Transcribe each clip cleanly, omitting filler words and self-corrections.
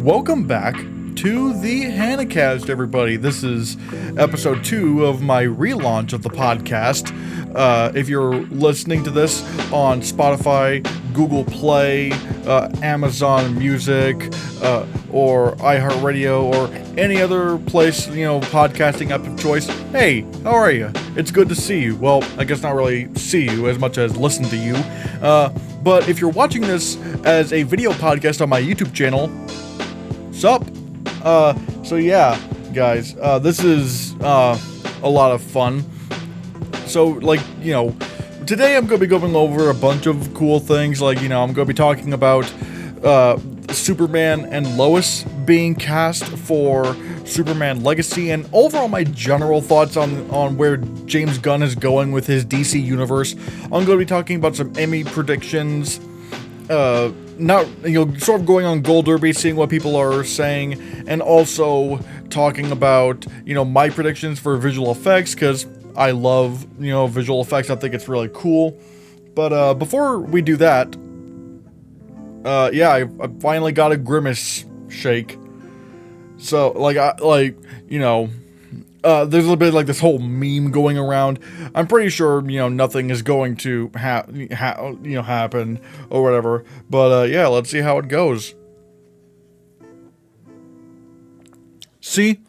Welcome back to the Hannahcast, everybody. This is episode 2 of my relaunch of the podcast. If you're listening to this on Spotify, Google Play, Amazon Music, or iHeartRadio, or any other place, podcasting app of choice, hey, how are you? It's good to see you. Well, I guess not really see you as much as listen to you. But if you're watching this as a video podcast on my YouTube channel, sup? So yeah, guys, this is, a lot of fun. So, today I'm going to be going over a bunch of cool things, I'm going to be talking about, Superman and Lois being cast for Superman Legacy, and overall my general thoughts on where James Gunn is going with his DC universe. I'm going to be talking about some Emmy predictions, sort of going on Gold Derby, seeing what people are saying, and also talking about, my predictions for visual effects, because I love, visual effects. I think it's really cool. But, before we do that, I finally got a Grimace shake. So, there's a bit like this whole meme going around. I'm pretty sure, nothing is going to happen or whatever. But, let's see how it goes. See?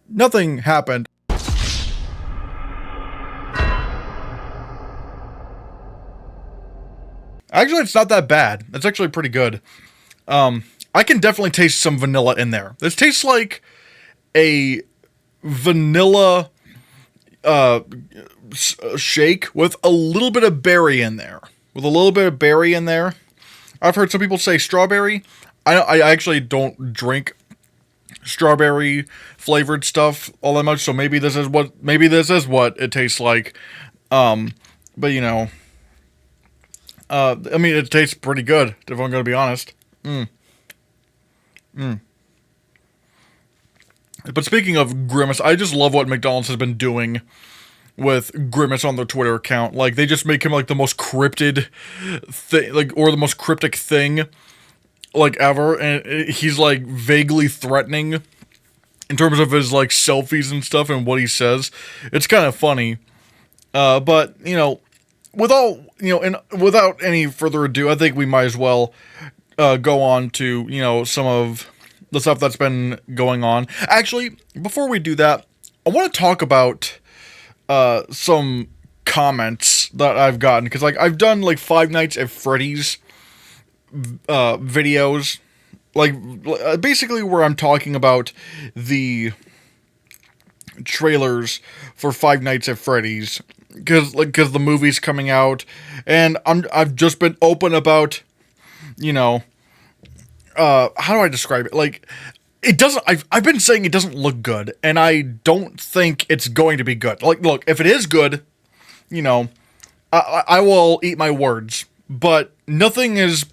Nothing happened. Actually, it's not that bad. It's actually pretty good. I can definitely taste some vanilla in there. This tastes like a vanilla shake with a little bit of berry in there. I've heard some people say strawberry. I actually don't drink strawberry flavored stuff all that much, so maybe this is what it tastes like. It tastes pretty good, if I'm going to be honest. But speaking of Grimace, I just love what McDonald's has been doing with Grimace on their Twitter account. Like, they just make him, the most cryptid thing, or the most cryptic thing, ever. And he's, vaguely threatening in terms of his, selfies and stuff and what he says. It's kind of funny. But, without any further ado, I think we might as well go on to, some of the stuff that's been going on. Actually, before we do that, I want to talk about some comments that I've gotten, because I've done Five Nights at Freddy's videos, basically where I'm talking about the trailers for Five Nights at Freddy's, because the movie's coming out, and I've just been open about, how do I describe it? It doesn't, I've been saying it doesn't look good, and I don't think it's going to be good. Look, if it is good, I will eat my words, but nothing is,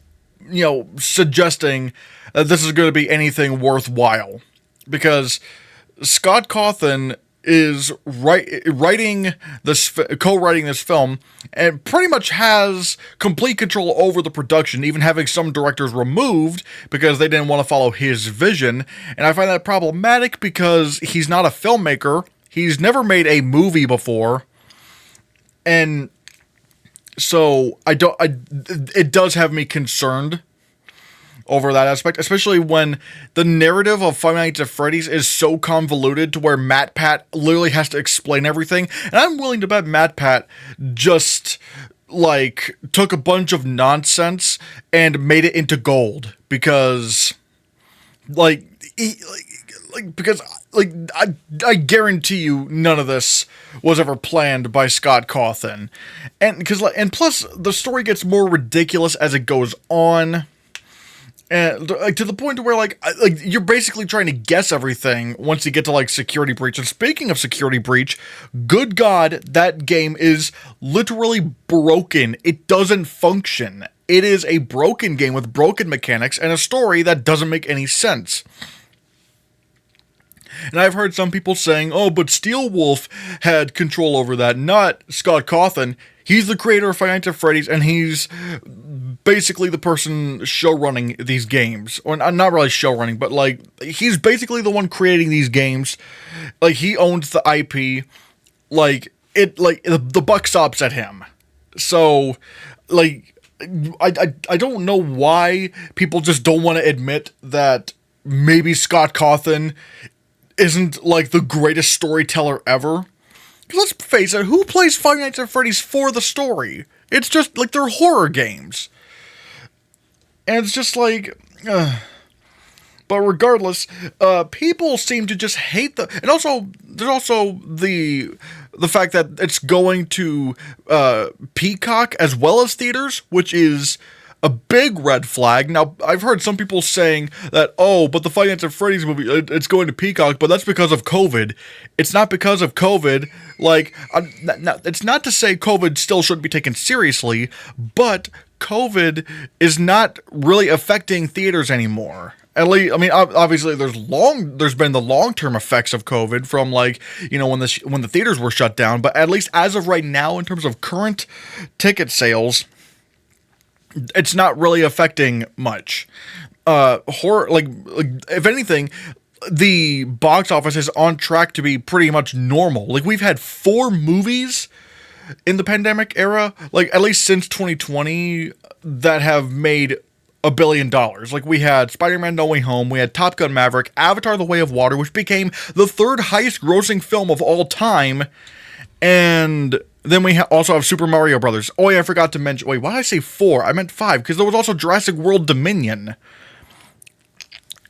suggesting that this is going to be anything worthwhile, because Scott Cawthon is co-writing this film, and pretty much has complete control over the production, even having some directors removed because they didn't want to follow his vision. And I find that problematic because he's not a filmmaker. He's never made a movie before. And so it does have me concerned over that aspect, especially when the narrative of Five Nights at Freddy's is so convoluted to where MatPat literally has to explain everything. And I'm willing to bet MatPat just, took a bunch of nonsense and made it into gold. Because, I guarantee you none of this was ever planned by Scott Cawthon. And plus, the story gets more ridiculous as it goes on. And to the point where you're basically trying to guess everything once you get to Security Breach. And speaking of Security Breach, good God, that game is literally broken. It doesn't function. It is a broken game with broken mechanics and a story that doesn't make any sense. And I've heard some people saying, oh, but Steel Wolf had control over that, not Scott Cawthon. He's the creator of Five Nights at Freddy's, and he's basically the person show running these games. Or not really show running, but like he's basically the one creating these games. Like he owns the IP. Like the buck stops at him. So like I don't know why people just don't want to admit that maybe Scott Cawthon isn't like the greatest storyteller ever. Let's face it, who plays Five Nights at Freddy's for the story? It's just like they're horror games. And it's just like, but regardless, people seem to just hate and also, there's also the fact that it's going to, Peacock as well as theaters, which is a big red flag. Now, I've heard some people saying that, oh, but the Five Nights at Freddy's movie, it's going to Peacock, but that's because of COVID. It's not because of COVID. Like, it's not to say COVID still shouldn't be taken seriously, but COVID is not really affecting theaters anymore. At least, I mean, obviously, there's been the long-term effects of COVID from, like, you know, when the theaters were shut down, but at least as of right now, in terms of current ticket sales, it's not really affecting much. Horror, like if anything, the box office is on track to be pretty much normal. Like we've had 4 movies in the pandemic era, like at least since 2020, that have made $1 billion. Like we had Spider-Man No Way Home, we had Top Gun Maverick, Avatar: The Way of Water, which became the 3rd highest grossing film of all time, and then we also have Super Mario Brothers. Oh yeah, I forgot to mention. Wait, why did I say 4? I meant 5, because there was also Jurassic World Dominion.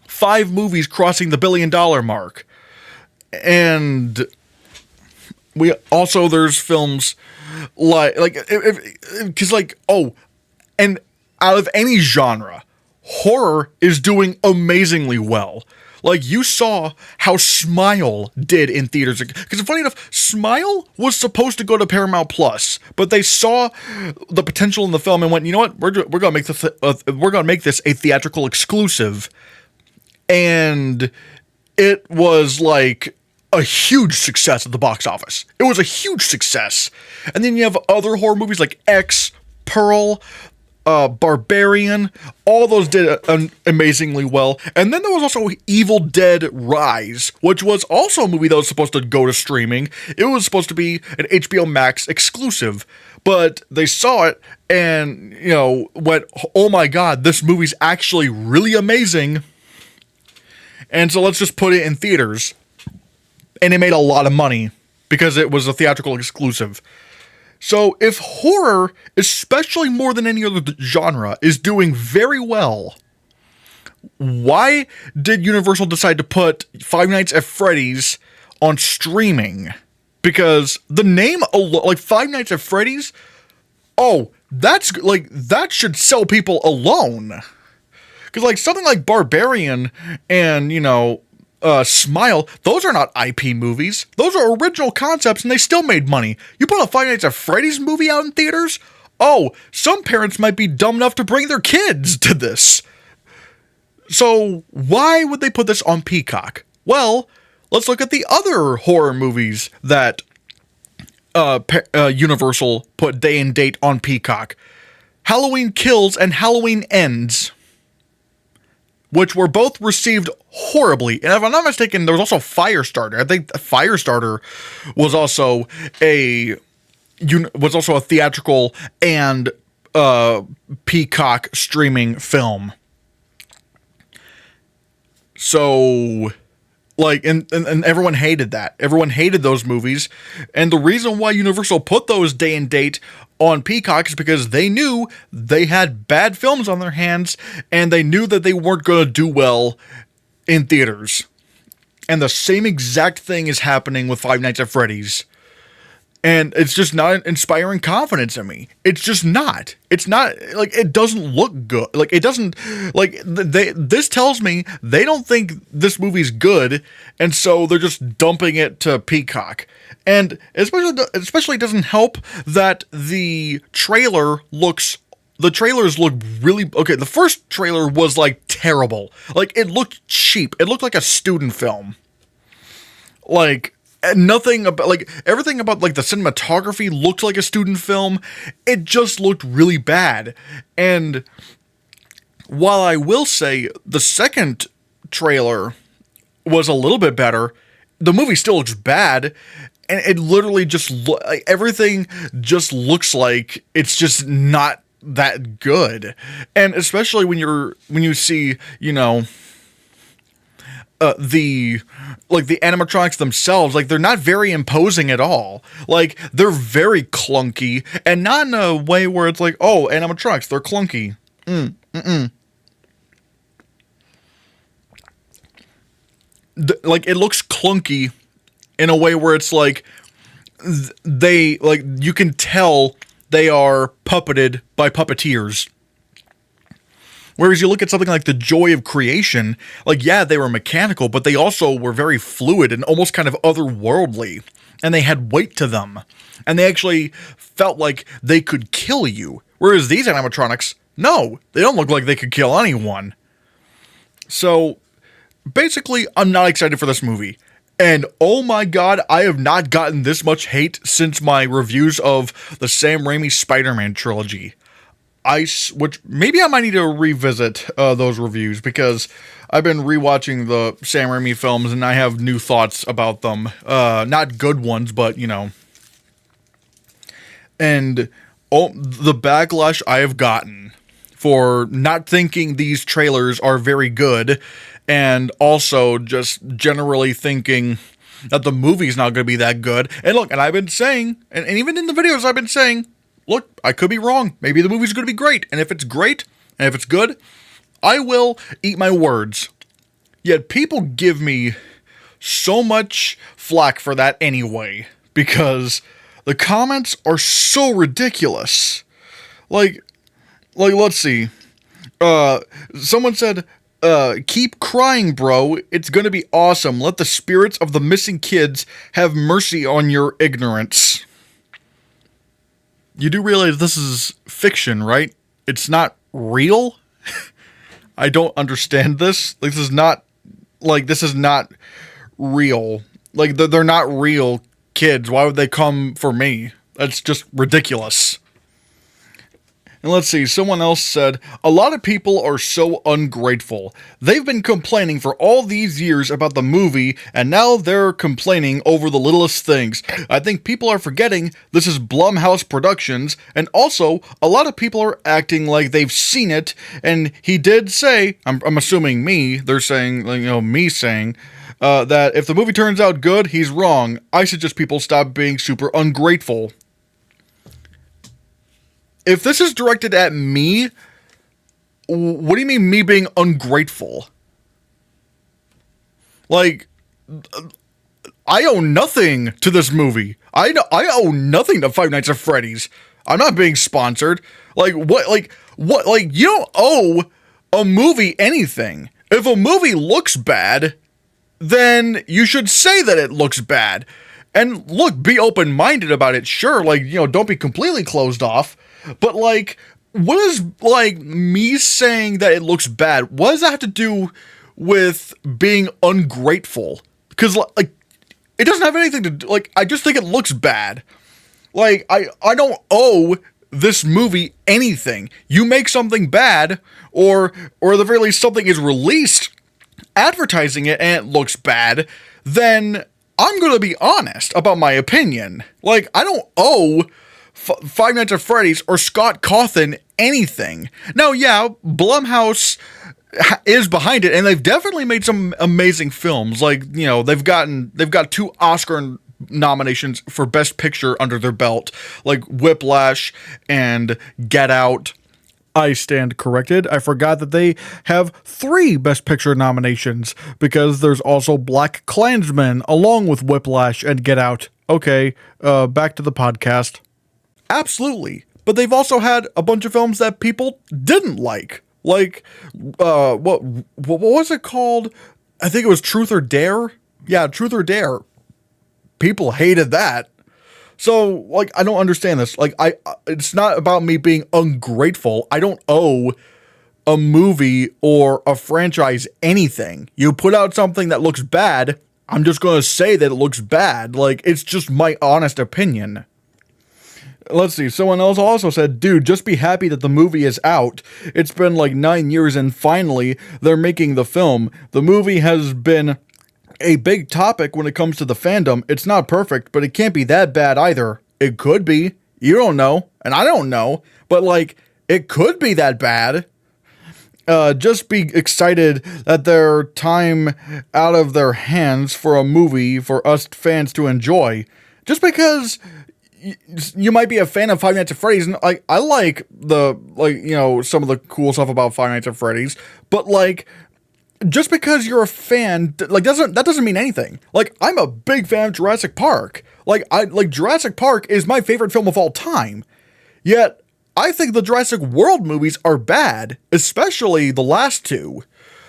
5 movies crossing the $1 billion mark. And we also, there's films because and out of any genre, horror is doing amazingly well. Like, you saw how Smile did in theaters. Because funny enough, Smile was supposed to go to Paramount Plus, but they saw the potential in the film and went, you know what, we're gonna make this a theatrical exclusive. And it was like a huge success at the box office. It was a huge success. And then you have other horror movies like X, Pearl, Barbarian, all those did amazingly well. And then there was also Evil Dead Rise, which was also a movie that was supposed to go to streaming. It was supposed to be an HBO Max exclusive, but they saw it and, you know, went, oh my god, this movie's actually really amazing. And so let's just put it in theaters. And it made a lot of money because it was a theatrical exclusive. So if horror, especially more than any other genre, is doing very well, why did Universal decide to put Five Nights at Freddy's on streaming? Because the name, like Five Nights at Freddy's, that should sell people alone. Because like something like Barbarian and, you know, Smile, those are not IP movies. Those are original concepts and they still made money. You put a Five Nights at Freddy's movie out in theaters? Oh, some parents might be dumb enough to bring their kids to this. So why would they put this on Peacock? Well, let's look at the other horror movies that Universal put day and date on Peacock. Halloween Kills and Halloween Ends, which were both received horribly. And if I'm not mistaken, there was also Firestarter. I think Firestarter was also a theatrical and Peacock streaming film. So, like, and everyone hated that. Everyone hated those movies. And the reason why Universal put those day and date on Peacock is because they knew they had bad films on their hands and they knew that they weren't going to do well in theaters. And the same exact thing is happening with Five Nights at Freddy's. And it's just not inspiring confidence in me. It's just not. It's not, like, it doesn't look good. Like, it doesn't, like, this tells me they don't think this movie's good, and so they're just dumping it to Peacock. And especially doesn't help that the trailers look really, okay, the first trailer was, like, terrible. Like, it looked cheap. It looked like a student film. Like, And nothing about, like, everything about, like, the cinematography looked like a student film. It just looked really bad. And while I will say the second trailer was a little bit better, the movie still looks bad. And it literally just, like, everything just looks like it's just not that good. And especially when you see, you know, the animatronics themselves, like, they're not very imposing at all. Like, they're very clunky, and not in a way where it's like, oh, animatronics, they're clunky. Like, it looks clunky in a way where it's like, they, like, you can tell they are puppeted by puppeteers. Whereas you look at something like The Joy of Creation, like, yeah, they were mechanical, but they also were very fluid and almost kind of otherworldly. And they had weight to them. And they actually felt like they could kill you. Whereas these animatronics, no, they don't look like they could kill anyone. So, basically, I'm not excited for this movie. And oh my god, I have not gotten this much hate since my reviews of the Sam Raimi Spider-Man trilogy. Which maybe I might need to revisit those reviews, because I've been rewatching the Sam Raimi films and I have new thoughts about them. Not good ones, but, you know. And the backlash I have gotten for not thinking these trailers are very good, and also just generally thinking that the movie's not going to be that good. And look, and I've been saying, and even in the videos I've been saying, look, I could be wrong. Maybe the movie's going to be great. And if it's great, and if it's good, I will eat my words. Yet people give me so much flack for that anyway, because the comments are so ridiculous. Like, let's see. Someone said, keep crying, bro. It's going to be awesome. Let the spirits of the missing kids have mercy on your ignorance. You do realize this is fiction, right? It's not real? I don't understand this. Like, this is not real. Like, they're not real kids. Why would they come for me? That's just ridiculous. And let's see, someone else said, a lot of people are so ungrateful. They've been complaining for all these years about the movie, and now they're complaining over the littlest things. I think people are forgetting this is Blumhouse Productions, and also, a lot of people are acting like they've seen it, and he did say, I'm assuming me, they're saying, you know, me saying, that if the movie turns out good, he's wrong. I suggest people stop being super ungrateful. If this is directed at me, what do you mean me being ungrateful? Like, I owe nothing to this movie. I owe nothing to Five Nights at Freddy's. I'm not being sponsored. Like, what, you don't owe a movie anything. If a movie looks bad, then you should say that it looks bad. And look, be open-minded about it, sure, like, you know, don't be completely closed off. But, like, what is, like, me saying that it looks bad? What does that have to do with being ungrateful? Because, like, it doesn't have anything to do, like, I just think it looks bad. Like, I don't owe this movie anything. You make something bad, or at the very least something is released advertising it and it looks bad, then I'm going to be honest about my opinion. Like, I don't owe Five Nights at Freddy's or Scott Cawthon anything. Now, yeah, Blumhouse is behind it, and they've definitely made some amazing films. Like, you know, they've got 2 Oscar nominations for Best Picture under their belt, like Whiplash and Get Out. I stand corrected. I forgot that they have 3 Best Picture nominations, because there's also Black Klansman along with Whiplash and Get Out. Okay, back to the podcast. Absolutely. But they've also had a bunch of films that people didn't like. Like, what was it called? I think it was Truth or Dare? Yeah, Truth or Dare. People hated that. So, like, I don't understand this. Like, it's not about me being ungrateful. I don't owe a movie or a franchise anything. You put out something that looks bad, I'm just going to say that it looks bad. Like, it's just my honest opinion. Let's see, someone else also said, dude, just be happy that the movie is out. It's been like 9 years and finally they're making the film. The movie has been a big topic when it comes to the fandom. It's not perfect, but it can't be that bad either. It could be. You don't know, and I don't know, but like, it could be that bad. Just be excited that their time out of their hands for a movie for us fans to enjoy. Just because you might be a fan of Five Nights at Freddy's, and like, I like some of the cool stuff about Five Nights at Freddy's, but like, just because you're a fan, like, that doesn't mean anything. Like, I'm a big fan of Jurassic Park. Like, Jurassic Park is my favorite film of all time. Yet, I think the Jurassic World movies are bad, especially the last two.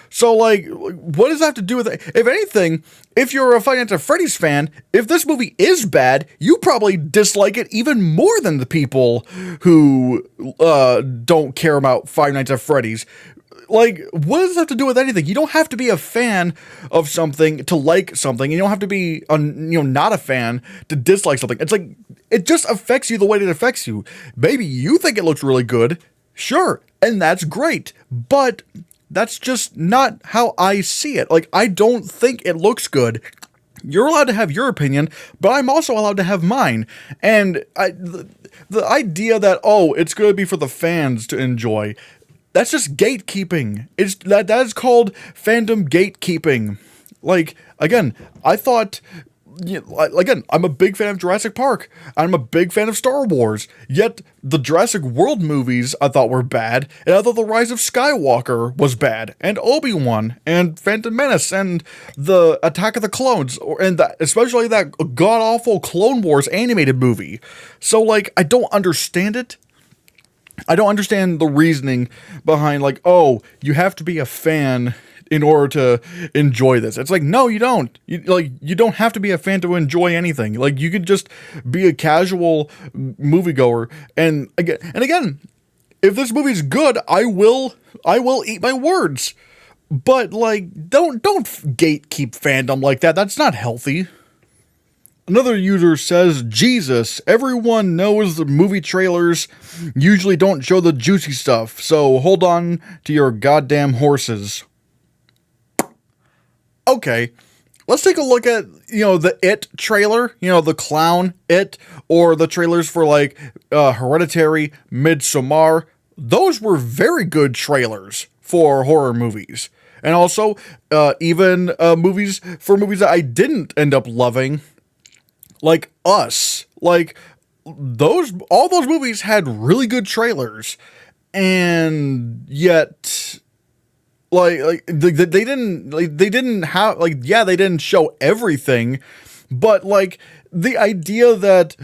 So, like, what does that have to do with it? If anything, if you're a Five Nights at Freddy's fan, if this movie is bad, you probably dislike it even more than the people who don't care about Five Nights at Freddy's. Like, what does that have to do with anything? You don't have to be a fan of something to like something. You don't have to be, not a fan to dislike something. It's like, it just affects you the way it affects you. Maybe you think it looks really good. Sure. And that's great. But that's just not how I see it. Like, I don't think it looks good. You're allowed to have your opinion, but I'm also allowed to have mine. And the idea that, it's going to be for the fans to enjoy, that's just gatekeeping. That is called fandom gatekeeping. Like, again, I thought, I'm a big fan of Jurassic Park. I'm a big fan of Star Wars. Yet, the Jurassic World movies I thought were bad, and I thought The Rise of Skywalker was bad, and Obi-Wan, and Phantom Menace, and the Attack of the Clones, especially that god-awful Clone Wars animated movie. So, like, I don't understand it. I don't understand the reasoning behind, like, you have to be a fan in order to enjoy this. It's like, no, you don't. You don't have to be a fan to enjoy anything. Like, you could just be a casual moviegoer. And again, if this movie's good, I will eat my words. But like, don't gatekeep fandom like that. That's not healthy. Another user says, Jesus, everyone knows the movie trailers usually don't show the juicy stuff, so hold on to your goddamn horses. Okay, let's take a look at, the It trailer, the clown It, or the trailers for like Hereditary, Midsommar. Those were very good trailers for horror movies. And also, even movies that I didn't end up loving, like Us. Like, all those movies had really good trailers, and yet, they didn't show everything, but like, the idea that,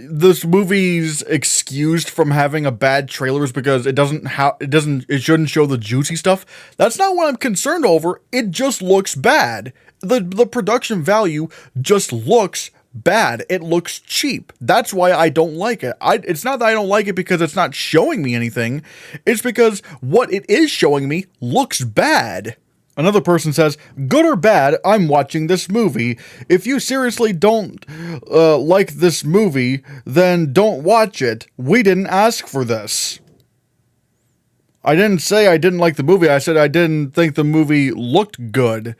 this movie's excused from having a bad trailers because it shouldn't show the juicy stuff. That's not what I'm concerned over. It just looks bad. The production value just looks bad. It looks cheap. That's why I don't like it. It's not that I don't like it because it's not showing me anything. It's because what it is showing me looks bad. Another person says, good or bad, I'm watching this movie. If you seriously don't like this movie, then don't watch it. We didn't ask for this. I didn't say I didn't like the movie. I said I didn't think the movie looked good.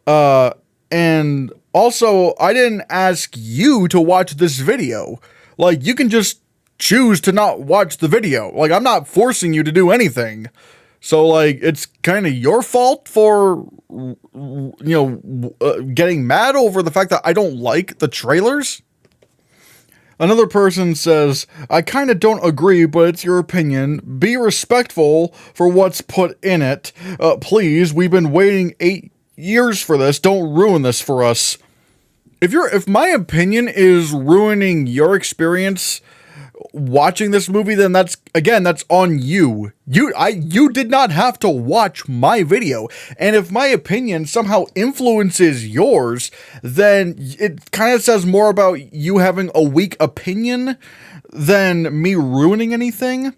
And also, I didn't ask you to watch this video. Like, you can just choose to not watch the video. Like, I'm not forcing you to do anything. So, like, it's kind of your fault for, getting mad over the fact that I don't like the trailers. Another person says, I kind of don't agree, but it's your opinion. Be respectful for what's put in it. Please, we've been waiting 8 years for this. Don't ruin this for us. If my opinion is ruining your experience watching this movie, then that's on you. You did not have to watch my video. And if my opinion somehow influences yours, then it kind of says more about you having a weak opinion than me ruining anything.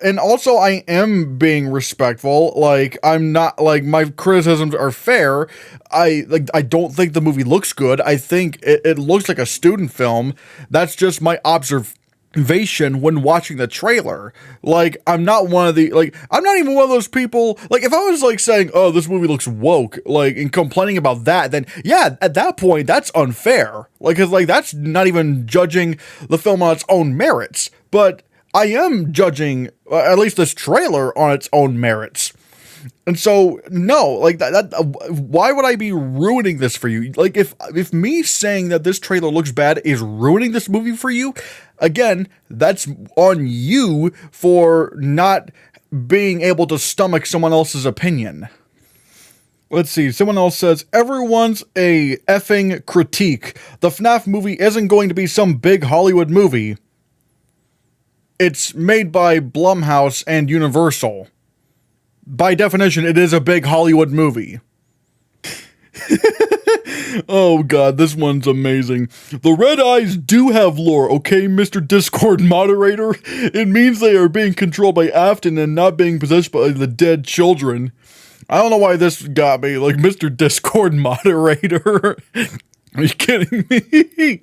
and also I am being respectful. Like, I'm not, like, my criticisms are fair. I don't think the movie looks good. I think it looks like a student film. That's just my observation when watching the trailer. Like, I'm not one of the, like, I'm not even one of those people, like, if I was, like, saying, oh, this movie looks woke, like, and complaining about that, then, yeah, at that point, that's unfair. Like, 'cause, like, that's not even judging the film on its own merits. But I am judging, at least this trailer, on its own merits. And so, no, like, why would I be ruining this for you? Like, if me saying that this trailer looks bad is ruining this movie for you, again, that's on you for not being able to stomach someone else's opinion. Let's see, someone else says, everyone's a effing critique. The FNAF movie isn't going to be some big Hollywood movie. It's made by Blumhouse and Universal. By definition, it is a big Hollywood movie. Oh god, this one's amazing. The red eyes do have lore, okay, Mr. Discord moderator? It means they are being controlled by Afton and not being possessed by the dead children. I don't know why this got me, like, Mr. Discord moderator. Are you kidding me?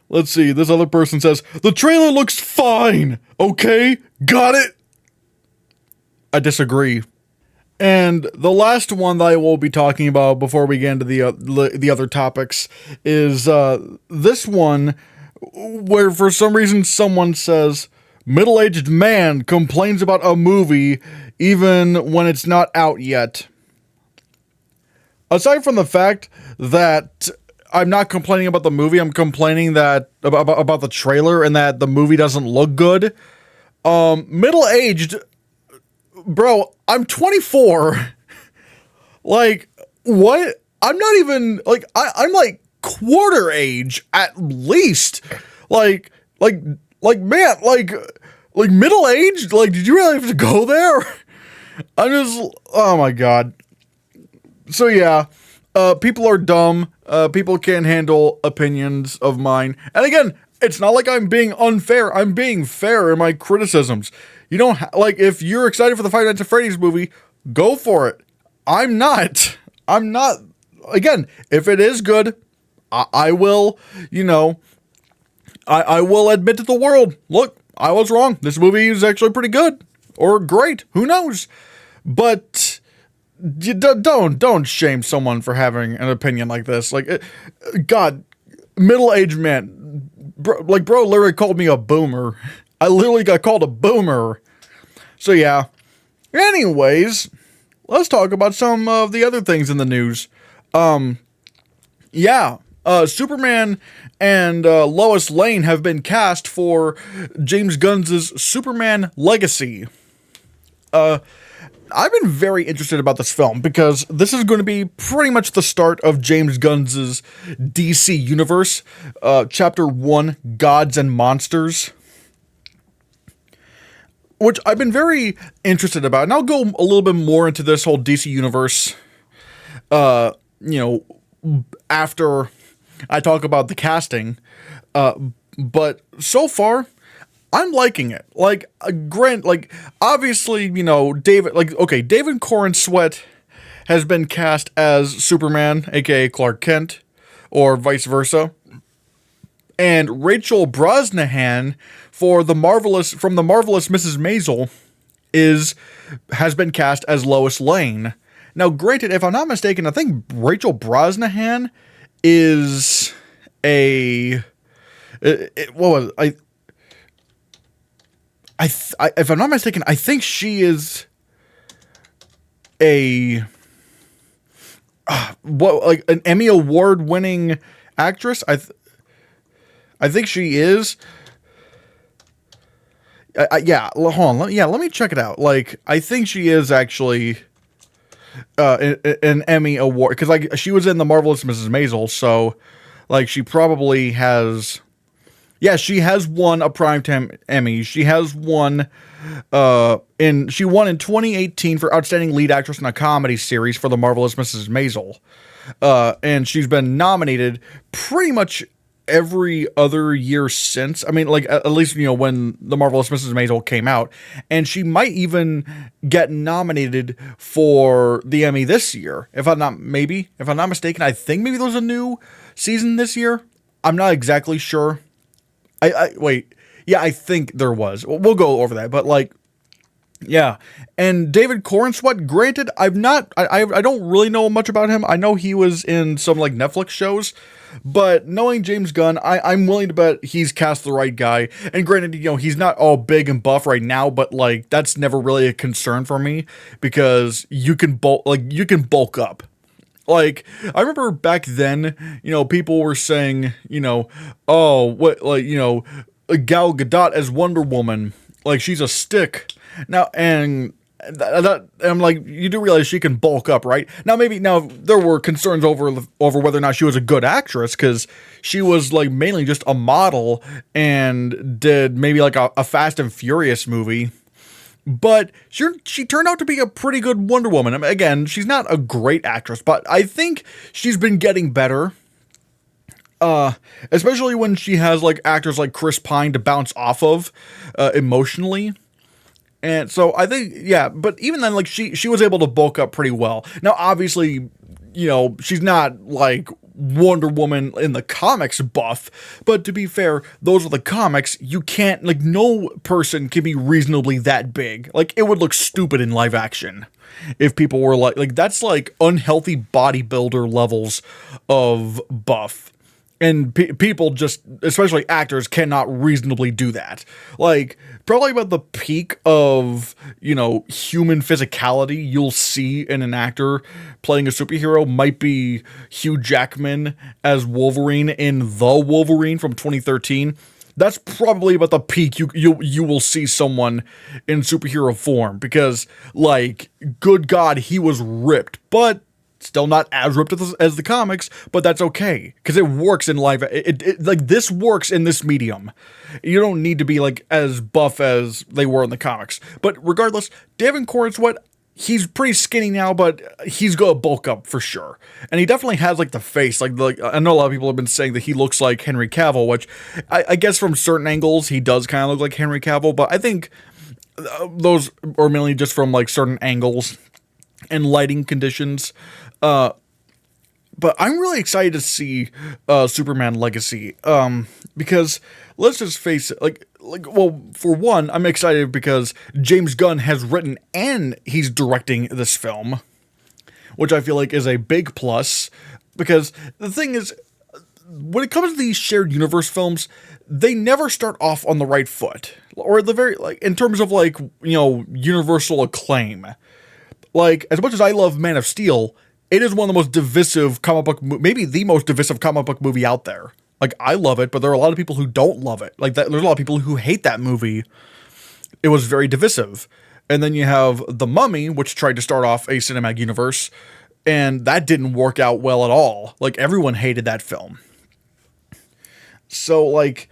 Let's see, this other person says, the trailer looks fine, okay? Got it? I disagree. And the last one that I will be talking about before we get into the other topics is this one, where for some reason someone says, middle-aged man complains about a movie even when it's not out yet. Aside from the fact that I'm not complaining about the movie, I'm complaining that about the trailer and that the movie doesn't look good. Middle-aged, bro, I'm 24. Like, what? I'm not even, like, I'm like quarter age at least. Like, man, like middle-aged? Like, did you really have to go there? I'm just, oh my god. So yeah, people are dumb. People can't handle opinions of mine. And again, it's not like I'm being unfair. I'm being fair in my criticisms. You don't, like, if you're excited for the Five Nights at Freddy's movie, go for it. I'm not. Again, if it is good, I will, you know, I will admit to the world, look, I was wrong. This movie is actually pretty good. Or great. Who knows? But you don't shame someone for having an opinion like this. Like, God, middle-aged man, bro literally called me a boomer. I literally got called a boomer. So yeah. Anyways, let's talk about some of the other things in the news. Superman and Lois Lane have been cast for James Gunn's Superman Legacy. I've been very interested about this film because this is going to be pretty much the start of James Gunn's DC universe. Chapter 1, Gods and Monsters. Which I've been very interested about. And I'll go a little bit more into this whole DC universe, after I talk about the casting. But so far, I'm liking it. Like, obviously, David Corn Sweat has been cast as Superman, aka Clark Kent, or vice versa. And Rachel Brosnahan from the marvelous Mrs. Maisel has been cast as Lois Lane. Now, granted, if I'm not mistaken, I think Rachel Brosnahan is if I'm not mistaken, I think she is an Emmy Award winning actress. I think she is. Hold on. Let me check it out. Like, I think she is actually an Emmy Award, because like she was in The Marvelous Mrs. Maisel, so like she probably has. Yeah, she has won a Primetime Emmy. She has won she won in 2018 for Outstanding Lead Actress in a Comedy Series for The Marvelous Mrs. Maisel. And she's been nominated pretty much every other year since. I mean, like, at least, when The Marvelous Mrs. Maisel came out. And she might even get nominated for the Emmy this year. If I'm not mistaken, I think maybe there's a new season this year. I'm not exactly sure. Wait. Yeah, I think there was. We'll go over that. But, like, yeah. And David Corenswet, granted, I don't really know much about him. I know he was in some, like, Netflix shows. But knowing James Gunn, I'm willing to bet he's cast the right guy. And granted, he's not all big and buff right now, but, like, that's never really a concern for me. Because you can bulk up. Like, I remember back then, people were saying, oh, what, like, Gal Gadot as Wonder Woman, like, she's a stick. Now, and I'm like, you do realize she can bulk up, right? Now, there were concerns over whether or not she was a good actress, because she was, like, mainly just a model and did maybe, like, a Fast and Furious movie. But she turned out to be a pretty good Wonder Woman. I mean, again, she's not a great actress, but I think she's been getting better. Especially when she has, like, actors like Chris Pine to bounce off of, emotionally. And so I think, yeah, but even then, like, she was able to bulk up pretty well. Now, obviously, she's not, like, Wonder Woman in the comics buff, but to be fair, those are the comics. You can't, like, no person can be reasonably that big. Like, it would look stupid in live action if people were like that's, like, unhealthy bodybuilder levels of buff. And people just, especially actors, cannot reasonably do that. Like, probably about the peak of, human physicality you'll see in an actor playing a superhero might be Hugh Jackman as Wolverine in The Wolverine from 2013. That's probably about the peak you will see someone in superhero form. Because, like, good God, he was ripped. But still not as ripped as the comics, but that's okay, because it works in live. Like, this works in this medium. You don't need to be, like, as buff as they were in the comics. But regardless, David Corenswet, he's pretty skinny now, but he's gonna bulk up for sure. And he definitely has, like, the face. Like, I know a lot of people have been saying that he looks like Henry Cavill, which I guess from certain angles he does kind of look like Henry Cavill, but I think those are mainly just from, like, certain angles and lighting conditions. But I'm really excited to see Superman Legacy, because let's just face it, well, for one, I'm excited because James Gunn has written and he's directing this film, which I feel like is a big plus, because the thing is, when it comes to these shared universe films, they never start off on the right foot, or the very, like, in terms of, like, universal acclaim. Like, as much as I love Man of Steel, it is one of the most divisive comic book, maybe the most divisive comic book movie out there. Like, I love it, but there are a lot of people who don't love it. Like, there's a lot of people who hate that movie. It was very divisive. And then you have The Mummy, which tried to start off a cinematic universe, and that didn't work out well at all. Like, everyone hated that film. So, like,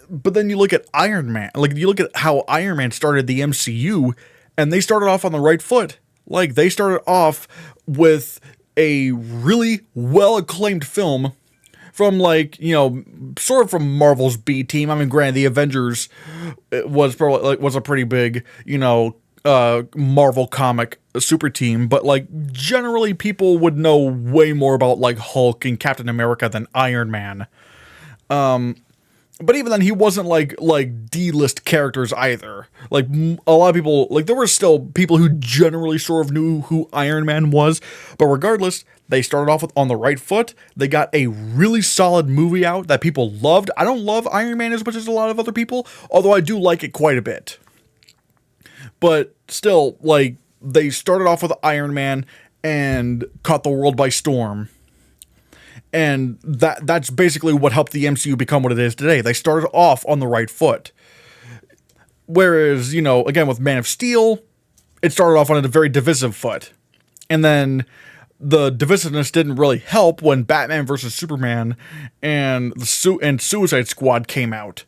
but then you look at Iron Man. Like, you look at how Iron Man started the MCU, and they started off on the right foot. Like, they started off with a really well-acclaimed film from, like, sort of from Marvel's B team. I mean, granted, the Avengers was probably, like, was a pretty big, Marvel comic super team, but, like, generally people would know way more about, like, Hulk and Captain America than Iron Man. But even then, he wasn't like D-list characters either. Like, a lot of people, like, there were still people who generally sort of knew who Iron Man was. But regardless, they started off on the right foot. They got a really solid movie out that people loved. I don't love Iron Man as much as a lot of other people, although I do like it quite a bit. But still, like, they started off with Iron Man and caught the world by storm. And that's basically what helped the MCU become what it is today. They started off on the right foot. Whereas, again, with Man of Steel, it started off on a very divisive foot. And then the divisiveness didn't really help when Batman vs. Superman and Suicide Squad came out.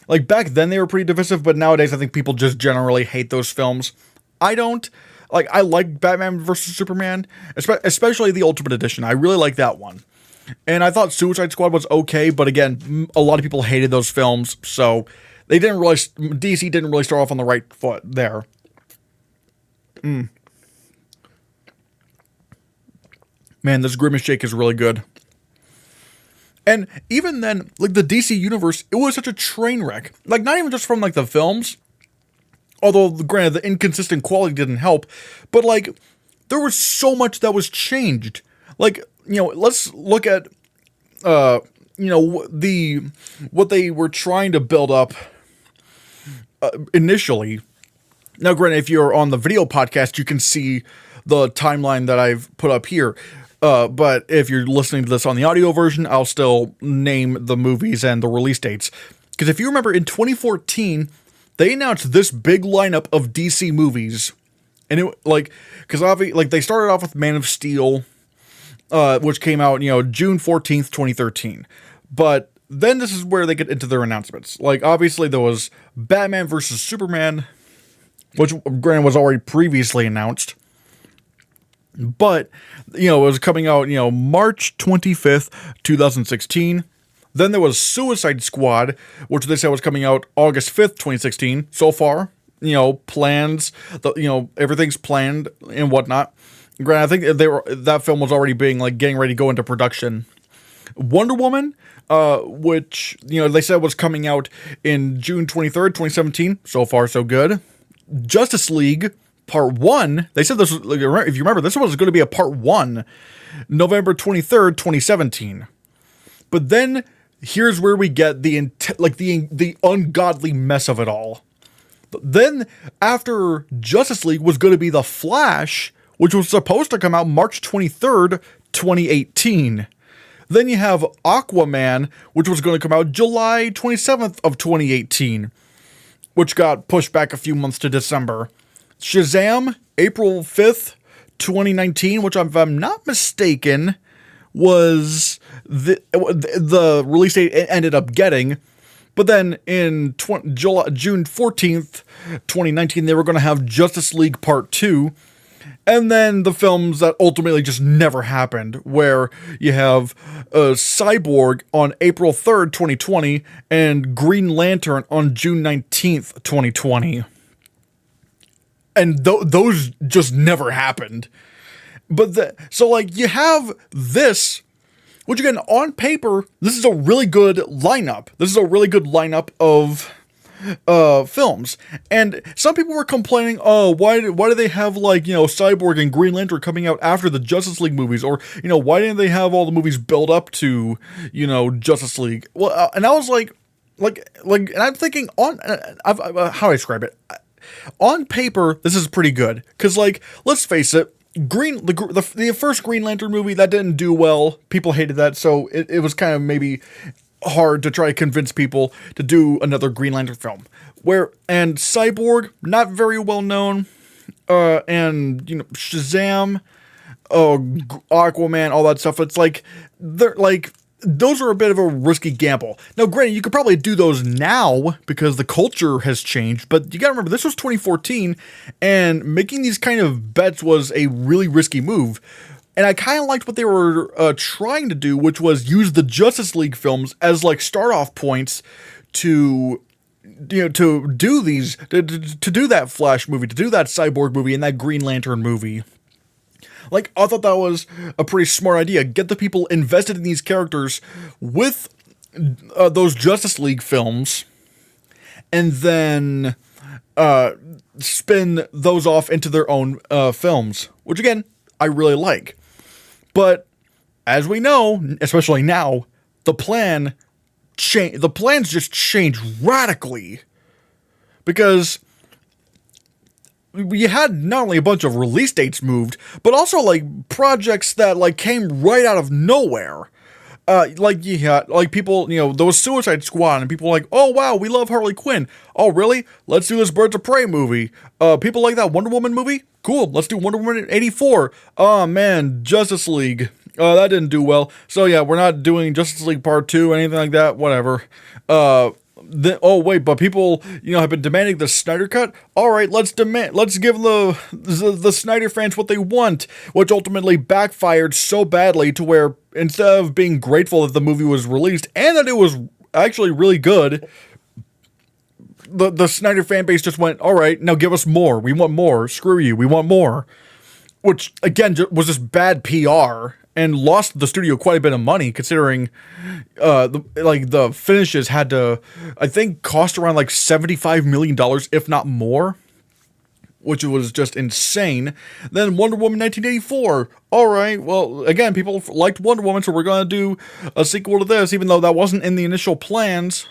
Like, back then they were pretty divisive, but nowadays I think people just generally hate those films. I don't. Like, I like Batman vs. Superman, especially the Ultimate Edition. I really like that one. And I thought Suicide Squad was okay, but again, a lot of people hated those films, so DC didn't really start off on the right foot there. Man, this Grimace shake is really good. And even then, like, the DC universe, it was such a train wreck. Like, not even just from, like, the films, although, granted, the inconsistent quality didn't help, but, like, there was so much that was changed. Like, let's look at, what they were trying to build up initially. Now, granted, if you're on the video podcast, you can see the timeline that I've put up here. But if you're listening to this on the audio version, I'll still name the movies and the release dates. Because if you remember, in 2014, they announced this big lineup of DC movies. And they started off with Man of Steel, which came out, June 14th, 2013. But then this is where they get into their announcements. Like, obviously, there was Batman vs. Superman, which, granted, was already previously announced. But, it was coming out, March 25th, 2016. Then there was Suicide Squad, which they said was coming out August 5th, 2016. So far, plans, everything's planned and whatnot. Granted, I think that film was already getting ready to go into production. Wonder Woman, which, they said was coming out in June 23rd, 2017. So far, so good. Justice League Part 1, they said this was, if you remember, this was going to be a Part 1, November 23rd, 2017. But then, here's where we get the ungodly mess of it all. Then, after Justice League was going to be The Flash, which was supposed to come out March 23rd, 2018. Then you have Aquaman, which was going to come out July 27th of 2018, which got pushed back a few months to December. Shazam, April 5th, 2019, which, if I'm not mistaken, was the release date it ended up getting. But then in June 14th, 2019, they were going to have Justice League Part 2. And then the films that ultimately just never happened, where you have Cyborg on April 3rd, 2020, and Green Lantern on June 19th, 2020. And those just never happened. But you have this, which again, on paper, this is a really good lineup. This is a really good lineup of films. And some people were complaining, why do they have Cyborg and Green Lantern coming out after the Justice League movies? Or, why didn't they have all the movies build up to, Justice League? Well, and I was and I'm thinking how do I describe it? On paper, this is pretty good. Because, let's face it, the first Green Lantern movie, that didn't do well. People hated that, so it was kind of maybe hard to try to convince people to do another Green Lantern film. And Cyborg, not very well known. And, Shazam, Aquaman, all that stuff. It's those are a bit of a risky gamble. Now, granted, you could probably do those now because the culture has changed, but you gotta remember, this was 2014, and making these kind of bets was a really risky move. And I kind of liked what they were trying to do, which was use the Justice League films as start-off points to do that Flash movie, to do that Cyborg movie, and that Green Lantern movie. I thought that was a pretty smart idea. Get the people invested in these characters with those Justice League films, and then spin those off into their own films, which again, I really like. But as we know, especially now, the plans just changed radically, because you had not only a bunch of release dates moved, but also projects that came right out of nowhere. You had people, there was Suicide Squad, and people were like, oh wow, we love Harley Quinn. Oh really? Let's do this Birds of Prey movie. People like that Wonder Woman movie. Cool. Let's do Wonder Woman 84. Oh man, Justice League. That didn't do well. So yeah, we're not doing Justice League Part 2 or anything like that. Whatever. But people, have been demanding the Snyder Cut. All right, let's give the Snyder fans what they want, which ultimately backfired so badly to where instead of being grateful that the movie was released and that it was actually really good, the Snyder fan base just went, all right, now give us more. We want more. Screw you. We want more. Which, again, was just bad PR and lost the studio quite a bit of money, considering the finishes had to, I think, cost around like $75 million, if not more, which was just insane. Then Wonder Woman 1984. All right, well, again, people liked Wonder Woman, so we're going to do a sequel to this, even though that wasn't in the initial plans.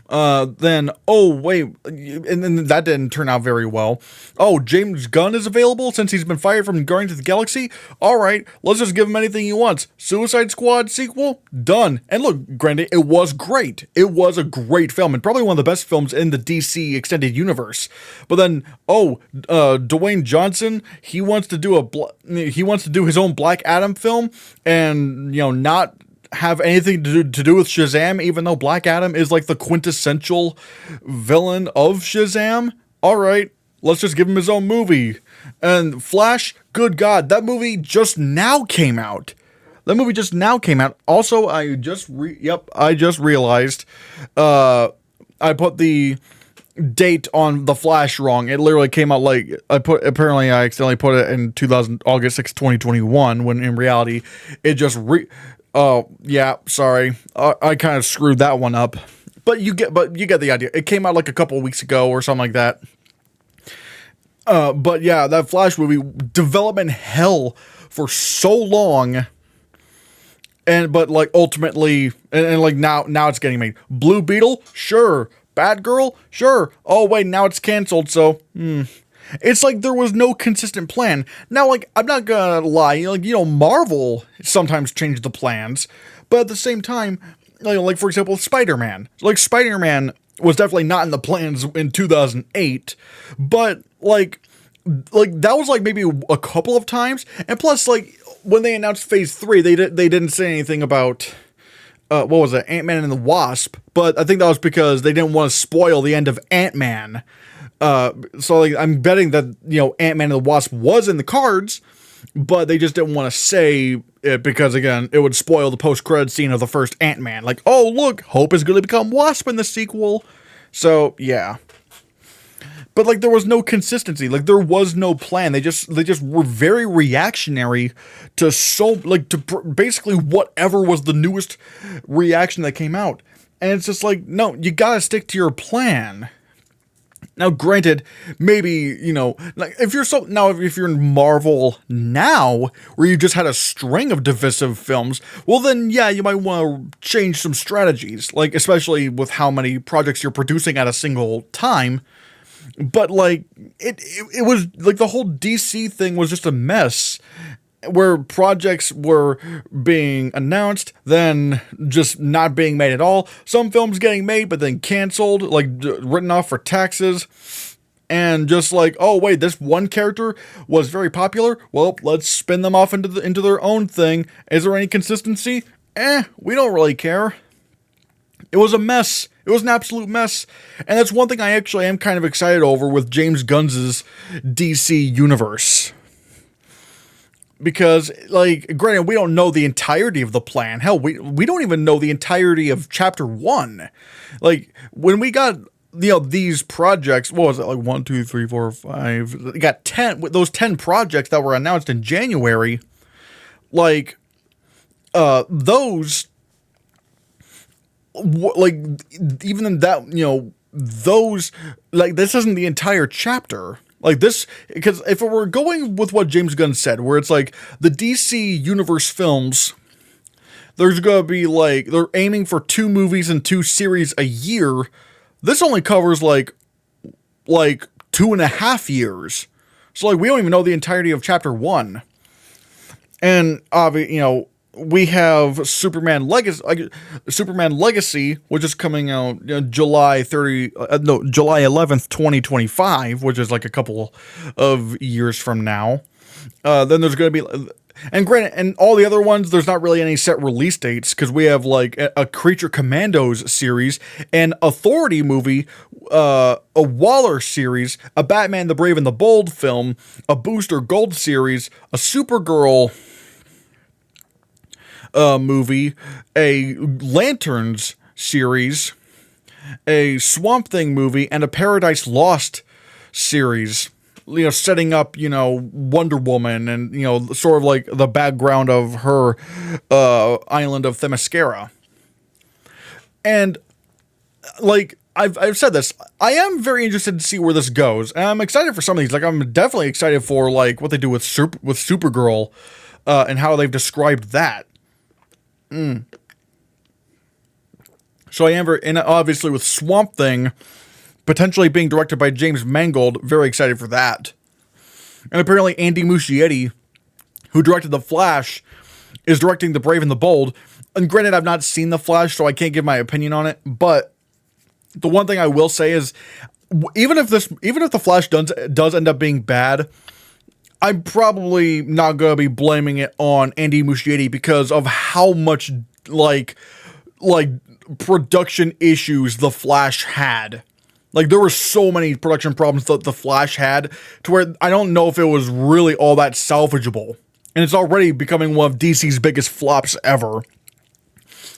Then, oh, wait, and then that didn't turn out very well. Oh, James Gunn is available since he's been fired from Guardians of the Galaxy? All right, let's just give him anything he wants. Suicide Squad sequel? Done. And look, granted, it was great. It was a great film, and probably one of the best films in the DC Extended Universe. But then, Dwayne Johnson, he wants to do his own Black Adam film, and, not have anything to do with Shazam, even though Black Adam is like the quintessential villain of Shazam. All right, let's just give him his own movie. And Flash, good God, that movie just now came out. Also, I just realized, I put the date on the Flash wrong. It literally came out I accidentally put it in August 6, 2021, when in reality, it just oh, yeah, sorry. I kind of screwed that one up. But you get the idea. It came out like a couple of weeks ago or something like that. But yeah, that Flash movie, development hell for so long. But like ultimately, and like now it's getting made. Blue Beetle? Sure. Batgirl? Sure. Oh wait, now it's canceled, so it's like there was no consistent plan. Now, like, I'm not gonna lie, Marvel sometimes changed the plans, but at the same time, like for example, Spider-Man. Like, Spider-Man was definitely not in the plans in 2008, but like that was like maybe a couple of times, and plus, like, when they announced Phase 3, they didn't say anything about what was it, Ant-Man and the Wasp, but I think that was because they didn't want to spoil the end of Ant-Man. So like, I'm betting that, Ant-Man and the Wasp was in the cards, but they just didn't want to say it because, again, it would spoil the post-credit scene of the first Ant-Man. Like, oh, look, Hope is going to become Wasp in the sequel. So, yeah. But, like, there was no consistency. Like, there was no plan. They just were very reactionary to basically whatever was the newest reaction that came out. And it's just like, no, you gotta stick to your plan. Now, granted, maybe, like, if you're in Marvel now, where you just had a string of divisive films, well then, yeah, you might want to change some strategies, like, especially with how many projects you're producing at a single time. But, like, it was, like, the whole DC thing was just a mess, where projects were being announced, then just not being made at all. Some films getting made, but then canceled, like, written off for taxes. And just like, oh, wait, this one character was very popular. Well, let's spin them off into their own thing. Is there any consistency? We don't really care. It was a mess. It was an absolute mess. And that's one thing I actually am kind of excited over with James Gunn's DC universe. Because, like, granted, we don't know the entirety of the plan. Hell, we don't even know the entirety of Chapter 1. Like, when we got, these projects, what was it, like 1, 2, 3, 4, 5, we got 10, those 10 projects that were announced in January, like, those, like, even that, those, like, this isn't the entire chapter. Like this, because if we're going with what James Gunn said, where it's like the DC Universe films, there's going to be like, they're aiming for 2 movies and 2 series a year. This only covers like 2.5 years. So like, we don't even know the entirety of Chapter 1. And we have Superman Legacy, which is coming out July 11th, 2025, which is like a couple of years from now. Then there's going to be, and granted, and all the other ones, there's not really any set release dates, because we have like a Creature Commandos series, an Authority movie, a Waller series, a Batman the Brave and the Bold film, a Booster Gold series, a Supergirl movie, a Lanterns series, a Swamp Thing movie, and a Paradise Lost series. You know, setting up, you know, Wonder Woman and, you know, sort of like the background of her island of Themyscira. And, like, I've said this, I am very interested to see where this goes. And I'm excited for some of these. Like, I'm definitely excited for, like, what they do with Supergirl and how they've described that. So I am very, and obviously with Swamp Thing potentially being directed by James Mangold, very excited for that. And apparently Andy Muschietti, who directed The Flash, is directing The Brave and the Bold. And granted, I've not seen The Flash, so I can't give my opinion on it. But the one thing I will say is, even if The Flash does end up being bad, I'm probably not gonna be blaming it on Andy Muschietti because of how much like production issues The Flash had. Like, there were so many production problems that The Flash had to where I don't know if it was really all that salvageable. And it's already becoming one of DC's biggest flops ever.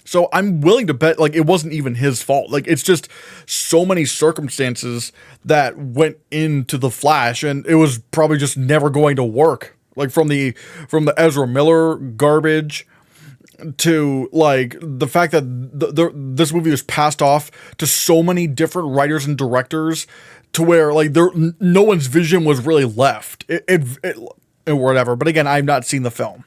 So I'm willing to bet, like, it wasn't even his fault. Like, it's just so many circumstances that went into The Flash, and it was probably just never going to work. Like, from the Ezra Miller garbage to, like, the fact that this movie was passed off to so many different writers and directors to where, like, no one's vision was really left. It whatever. But again, I've not seen the film.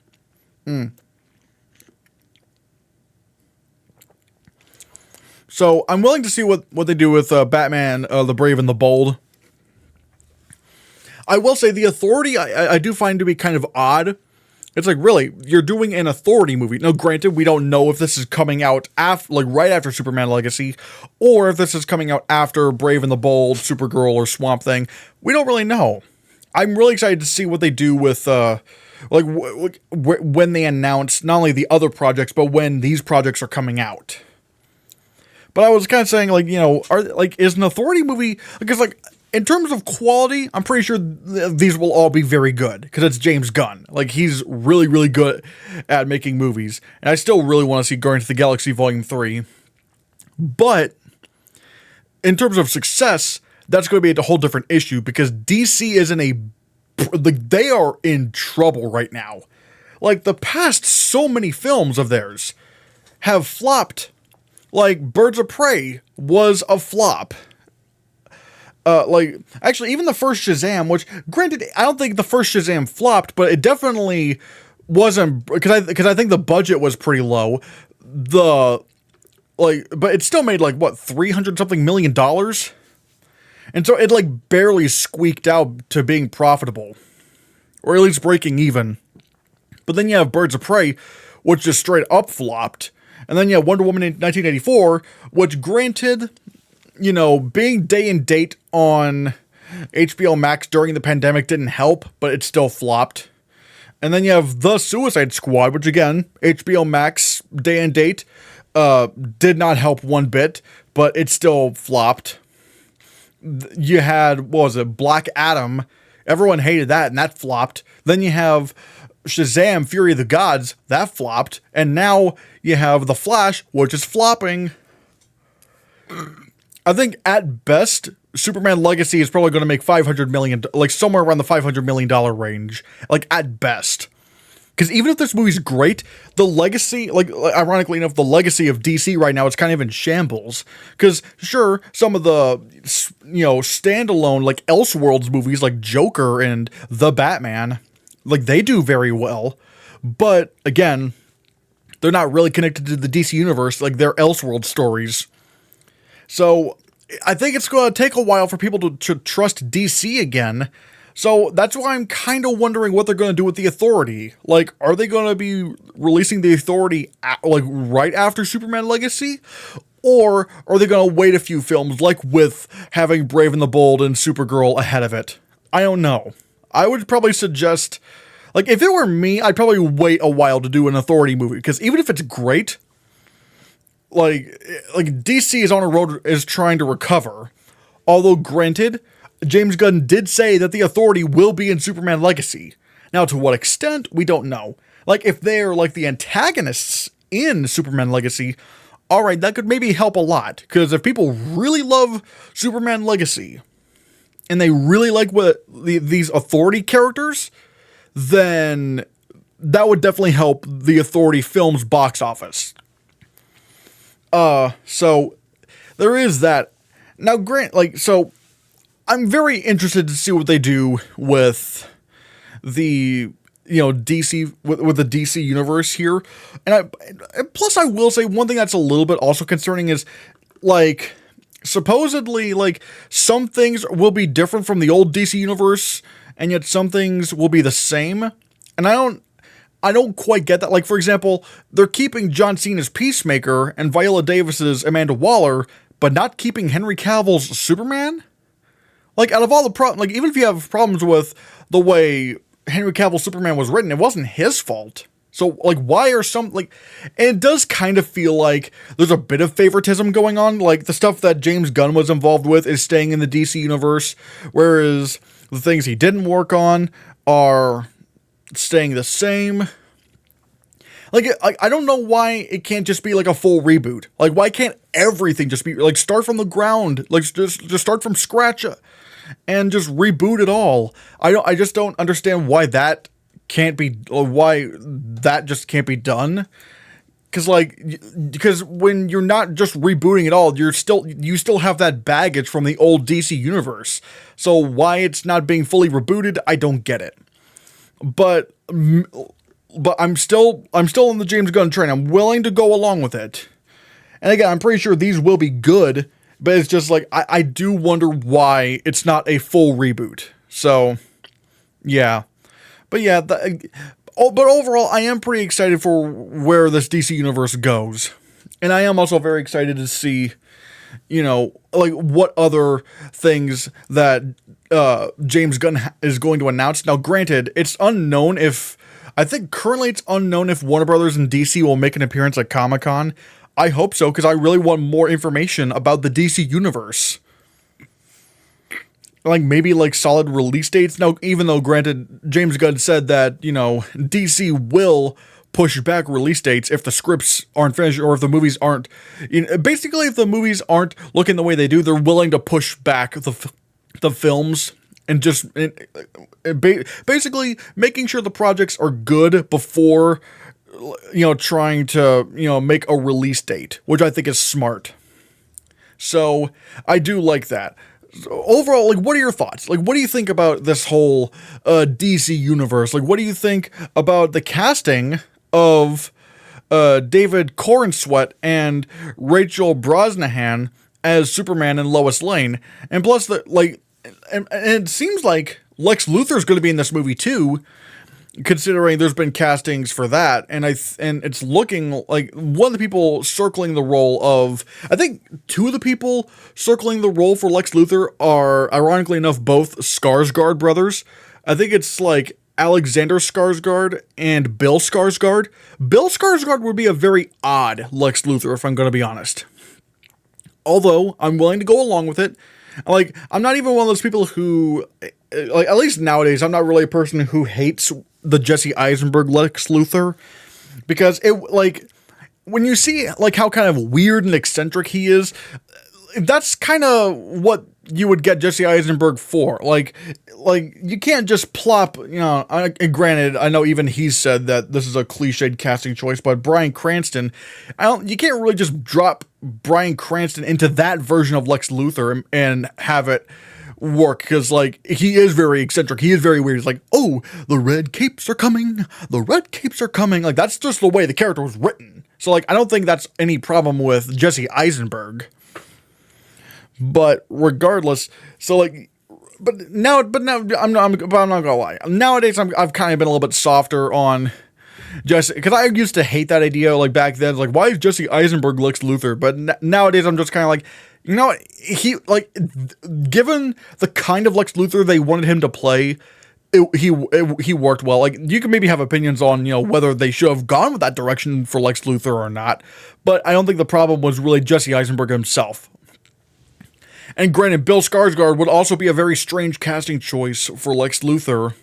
So I'm willing to see what they do with Batman, The Brave and the Bold. I will say The Authority I do find to be kind of odd. It's like, really, you're doing an Authority movie. Now, granted, we don't know if this is coming out right after Superman Legacy, or if this is coming out after Brave and the Bold, Supergirl, or Swamp Thing. We don't really know. I'm really excited to see what they do with, when they announce not only the other projects, but when these projects are coming out. But I was kind of saying, like, you know, is an Authority movie, because, like, in terms of quality, I'm pretty sure these will all be very good, because it's James Gunn. Like, he's really, really good at making movies. And I still really want to see Guardians of the Galaxy Volume 3. But, in terms of success, that's going to be a whole different issue, because DC is they are in trouble right now. Like, the past so many films of theirs have flopped. Like, Birds of Prey was a flop. Actually, even the first Shazam, which, granted, I don't think the first Shazam flopped, but it definitely wasn't, because I think the budget was pretty low. But it still made, like, what, $300-something million? And so it, like, barely squeaked out to being profitable. Or at least breaking even. But then you have Birds of Prey, which just straight up flopped. And then you have Wonder Woman in 1984, which, granted, you know, being day and date on HBO Max during the pandemic didn't help, but it still flopped. And then you have The Suicide Squad, which, again, HBO Max day and date, did not help one bit, but it still flopped. You had, what was it, Black Adam. Everyone hated that, and that flopped. Then you have Shazam! Fury of the Gods. That flopped. And now you have The Flash, which is flopping. I think, at best, Superman Legacy is probably going to make $500 million, like, somewhere around the $500 million range. Like, at best. Because even if this movie's great, the legacy, like, ironically enough, the legacy of DC right now is kind of in shambles. Because, sure, some of the, you know, standalone, like, Elseworlds movies, like Joker and The Batman, like, they do very well. But, again, they're not really connected to the DC universe, like, they're Elseworld stories. So, I think it's going to take a while for people to trust DC again. So, that's why I'm kind of wondering what they're going to do with The Authority. Like, are they going to be releasing The Authority, like, right after Superman Legacy? Or are they going to wait a few films, like with having Brave and the Bold and Supergirl ahead of it? I don't know. I would probably suggest, like, if it were me, I'd probably wait a while to do an Authority movie. Because even if it's great, like DC is on a road, is trying to recover. Although, granted, James Gunn did say that The Authority will be in Superman Legacy. Now, to what extent, we don't know. Like, if they're like the antagonists in Superman Legacy, all right, that could maybe help a lot. Because if people really love Superman Legacy and they really like what these Authority characters, then that would definitely help the Authority films box office. So there is that. Now, so I'm very interested to see what they do with the, DC, with the DC universe here. And plus I will say one thing that's a little bit also concerning is, like, supposedly, like, some things will be different from the old DC universe, and yet some things will be the same. And I don't quite get that. Like, for example, they're keeping John Cena's Peacemaker and Viola Davis's Amanda Waller, but not keeping Henry Cavill's Superman? Like, out of all the problems, like, even if you have problems with the way Henry Cavill's Superman was written, it wasn't his fault. So, like, why are some, like, and it does kind of feel like there's a bit of favoritism going on. Like, the stuff that James Gunn was involved with is staying in the DC universe, whereas the things he didn't work on are staying the same. Like, I don't know why it can't just be like a full reboot. Like, why can't everything just be, like, start from the ground? Like, just start from scratch and just reboot it all. I just don't understand why that can't be, or why that just can't be done. Because when you're not just rebooting it all, you still have that baggage from the old DC universe. So why it's not being fully rebooted, I don't get it. But I'm still in the James Gunn train. I'm willing to go along with it. And again, I'm pretty sure these will be good, but it's just like, I do wonder why it's not a full reboot. So, yeah. But yeah, but overall, I am pretty excited for where this DC universe goes. And I am also very excited to see, like, what other things that James Gunn is going to announce. Now, granted, it's unknown if, I think currently it's unknown if Warner Brothers and DC will make an appearance at Comic-Con. I hope so, because I really want more information about the DC universe. Like, maybe, like, solid release dates. Now, even though, granted, James Gunn said that, DC will push back release dates if the scripts aren't finished, or if the movies aren't, basically, if the movies aren't looking the way they do, they're willing to push back the films. And just basically making sure the projects are good before, trying to, make a release date, which I think is smart. So I do like that. So overall, like, what are your thoughts? Like, what do you think about this whole DC universe? Like, what do you think about the casting of David Corenswet and Rachel Brosnahan as Superman and Lois Lane? And plus, and it seems like Lex Luthor is going to be in this movie too, considering there's been castings for that, and it's looking like one of the people circling the role of, I think two of the people circling the role for Lex Luthor are, ironically enough, both Skarsgård brothers. I think it's like Alexander Skarsgård and Bill Skarsgård. Bill Skarsgård would be a very odd Lex Luthor, if I'm going to be honest. Although I'm willing to go along with it. Like, I'm not even one of those people who, like, at least nowadays, I'm not really a person who hates the Jesse Eisenberg Lex Luthor, because it, like, when you see, like, how kind of weird and eccentric he is, that's kind of what you would get Jesse Eisenberg for. Like, you can't just plop, and granted, I know even he said that this is a cliched casting choice, but Bryan Cranston, you can't really just drop Bryan Cranston into that version of Lex Luthor and have it work, because, like, he is very eccentric, he is very weird. He's like, oh, the red capes are coming, like, that's just the way the character was written. So, like, I don't think that's any problem with Jesse Eisenberg. But regardless, so, like, but now I'm not gonna lie. Nowadays, I've kind of been a little bit softer on Jesse, because I used to hate that idea, like, back then, like, why is Jesse Eisenberg Lex Luthor? But nowadays, I'm just kind of like, he, like, given the kind of Lex Luthor they wanted him to play, he worked well. Like, you can maybe have opinions on, whether they should have gone with that direction for Lex Luthor or not, but I don't think the problem was really Jesse Eisenberg himself. And granted, Bill Skarsgård would also be a very strange casting choice for Lex Luthor.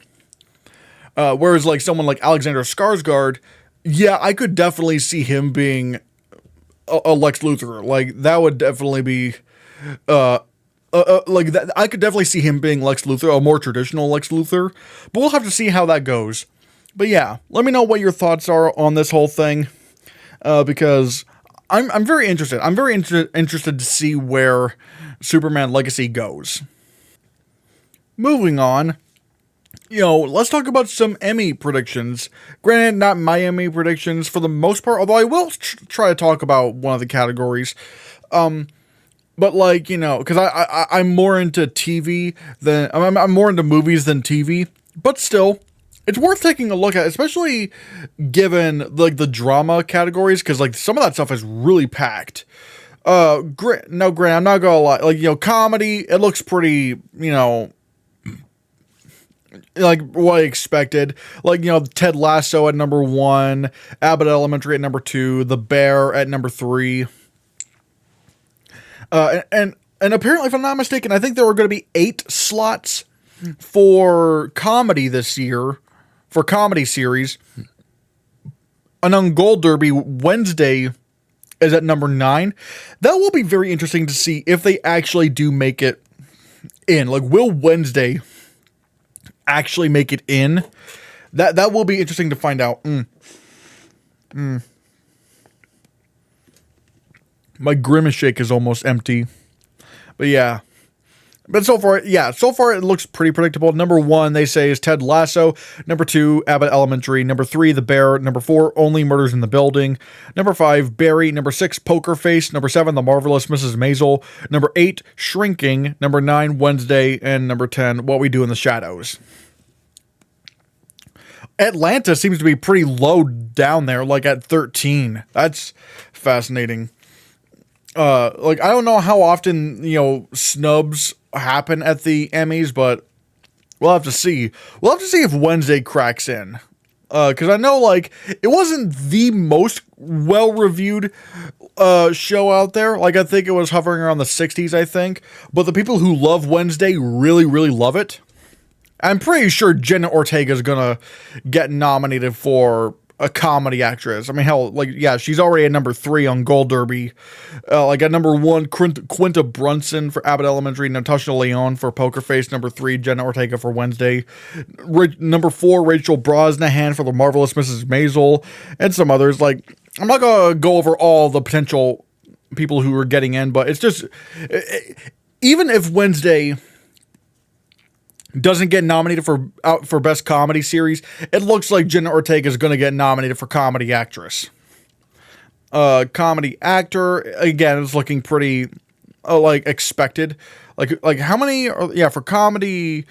Whereas like someone like Alexander Skarsgård, yeah, I could definitely see him being a Lex Luthor. Like that would definitely be like that. I could definitely see him being Lex Luthor, a more traditional Lex Luthor. But we'll have to see how that goes. But yeah, let me know what your thoughts are on this whole thing, because I'm very interested. I'm very interested to see where Superman Legacy goes. Moving on, let's talk about some Emmy predictions. Granted, not my Emmy predictions for the most part, although I will try to talk about one of the categories. But like, because I'm more into TV than I'm more into movies than TV. But still, it's worth taking a look at, especially given like the drama categories, because like some of that stuff is really packed. Grant, I'm not gonna lie. Like, comedy, it looks pretty, like what I expected. Like, Ted Lasso at number 1, Abbott Elementary at number 2, The Bear at number 3. And apparently, if I'm not mistaken, I think there were going to be 8 slots for comedy this year, for comedy series. And on Gold Derby, Wednesday is at number 9. That will be very interesting to see if they actually do make it in. Like, will Wednesday actually make it in? That will be interesting to find out. My Grimace shake is almost empty. But yeah. But so far it looks pretty predictable. Number 1, they say, is Ted Lasso. Number 2, Abbott Elementary. Number 3, The Bear. Number 4, Only Murders in the Building. Number 5, Barry. Number 6, Poker Face. Number 7, The Marvelous Mrs. Maisel. Number 8, Shrinking. Number 9, Wednesday. And number 10, What We Do in the Shadows. Atlanta seems to be pretty low down there, like at 13. That's fascinating. Like, I don't know how often, snubs happen at the Emmys, but we'll have to see. We'll have to see if Wednesday cracks in. Because I know, like, it wasn't the most well-reviewed show out there. Like, I think it was hovering around the 60s, I think. But the people who love Wednesday really, really love it. I'm pretty sure Jenna Ortega is gonna get nominated for a comedy actress. I mean, hell, like, yeah, she's already at number 3 on Gold Derby. Like, at number 1, Quinta Brunson for Abbott Elementary, Natasha Lyonne for Poker Face. Number 3, Jenna Ortega for Wednesday. Number 4, Rachel Brosnahan for The Marvelous Mrs. Maisel, and some others. Like, I'm not gonna go over all the potential people who are getting in, but it's just, even if Wednesday doesn't get nominated for Best Comedy Series, it looks like Jenna Ortega is going to get nominated for Comedy Actress. Comedy Actor, again, is looking pretty, like, expected. Like how many, for Comedy,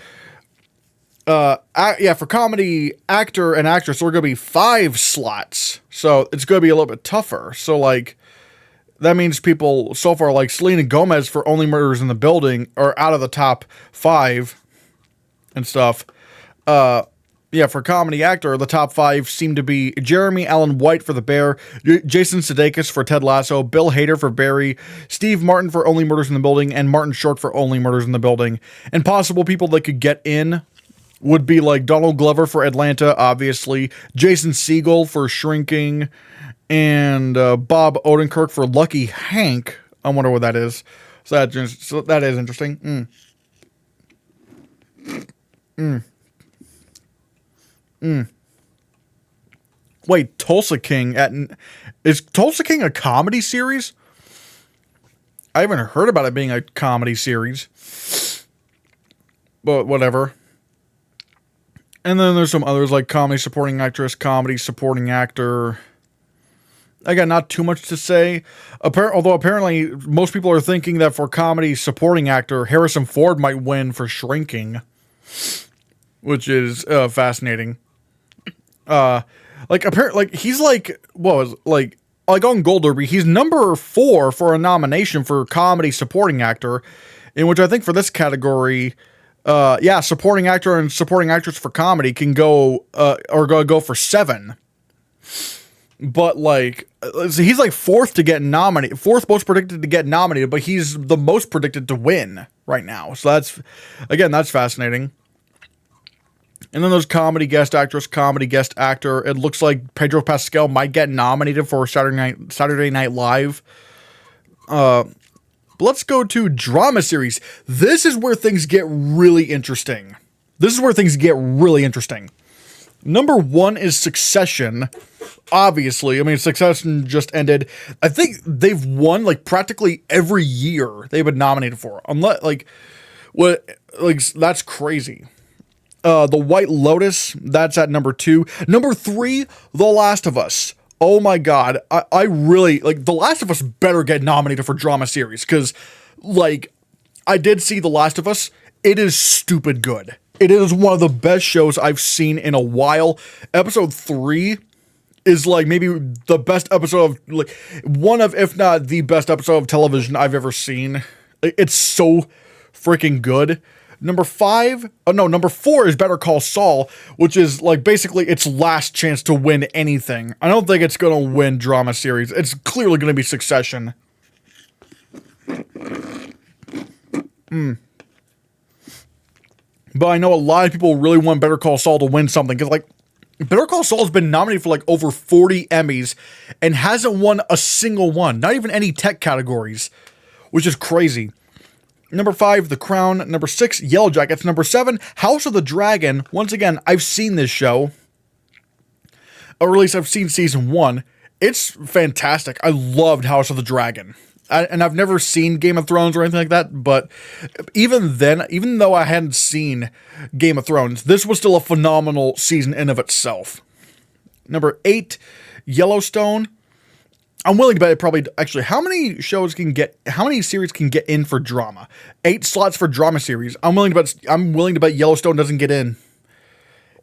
for Comedy Actor and Actress, there are going to be 5 slots. So it's going to be a little bit tougher. So, like, that means people so far, like Selena Gomez for Only Murders in the Building, are out of the top 5. And stuff. For Comedy Actor, the top 5 seem to be Jeremy Allen White for The Bear, Jason Sudeikis for Ted Lasso, Bill Hader for Barry, Steve Martin for Only Murders in the Building, and Martin Short for Only Murders in the Building. And possible people that could get in would be like Donald Glover for Atlanta, obviously, Jason Segel for Shrinking, and Bob Odenkirk for Lucky Hank. I wonder what that is. So that is interesting. Wait, Tulsa King is Tulsa King a comedy series? I haven't heard about it being a comedy series, but whatever. And then there's some others like comedy supporting actress, comedy supporting actor. I got not too much to say. Although apparently most people are thinking that for comedy supporting actor, Harrison Ford might win for Shrinking, which is fascinating. He's like, what was like on Gold Derby, he's number 4 for a nomination for comedy supporting actor, in which I think for this category, supporting actor and supporting actress for comedy can go go for 7. But like, he's like 4th to get nominated, 4th most predicted to get nominated, but he's the most predicted to win right now. So that's fascinating. And then there's comedy guest actress, comedy guest actor. It looks like Pedro Pascal might get nominated for Saturday Night Live. Let's go to drama series. This is where things get really interesting. Number 1 is Succession. Obviously, I mean, Succession just ended. I think they've won like practically every year they've been nominated for. That's crazy. The White Lotus, that's at number 2. Number 3, The Last of Us. Oh my God. I really, like, The Last of Us better get nominated for drama series, because, like, I did see The Last of Us. It is stupid good. It is one of the best shows I've seen in a while. Episode 3 is, like, maybe the best episode of, like, one of, if not the best episode of television I've ever seen. It's so freaking good. Number 4 is Better Call Saul, which is, like, basically its last chance to win anything. I don't think it's going to win drama series. It's clearly going to be Succession. But I know a lot of people really want Better Call Saul to win something, because, like, Better Call Saul has been nominated for, like, over 40 Emmys and hasn't won a single one. Not even any tech categories, which is crazy. Number 5, The Crown. Number 6, Yellow Jackets. Number 7, House of the Dragon. Once again, I've seen this show. Or at least I've seen season 1. It's fantastic. I loved House of the Dragon. And I've never seen Game of Thrones or anything like that, but even then, even though I hadn't seen Game of Thrones, this was still a phenomenal season in of itself. Number 8, Yellowstone. I'm willing to bet it probably, actually, how many series can get in for drama? 8 slots for drama series. I'm willing to bet Yellowstone doesn't get in.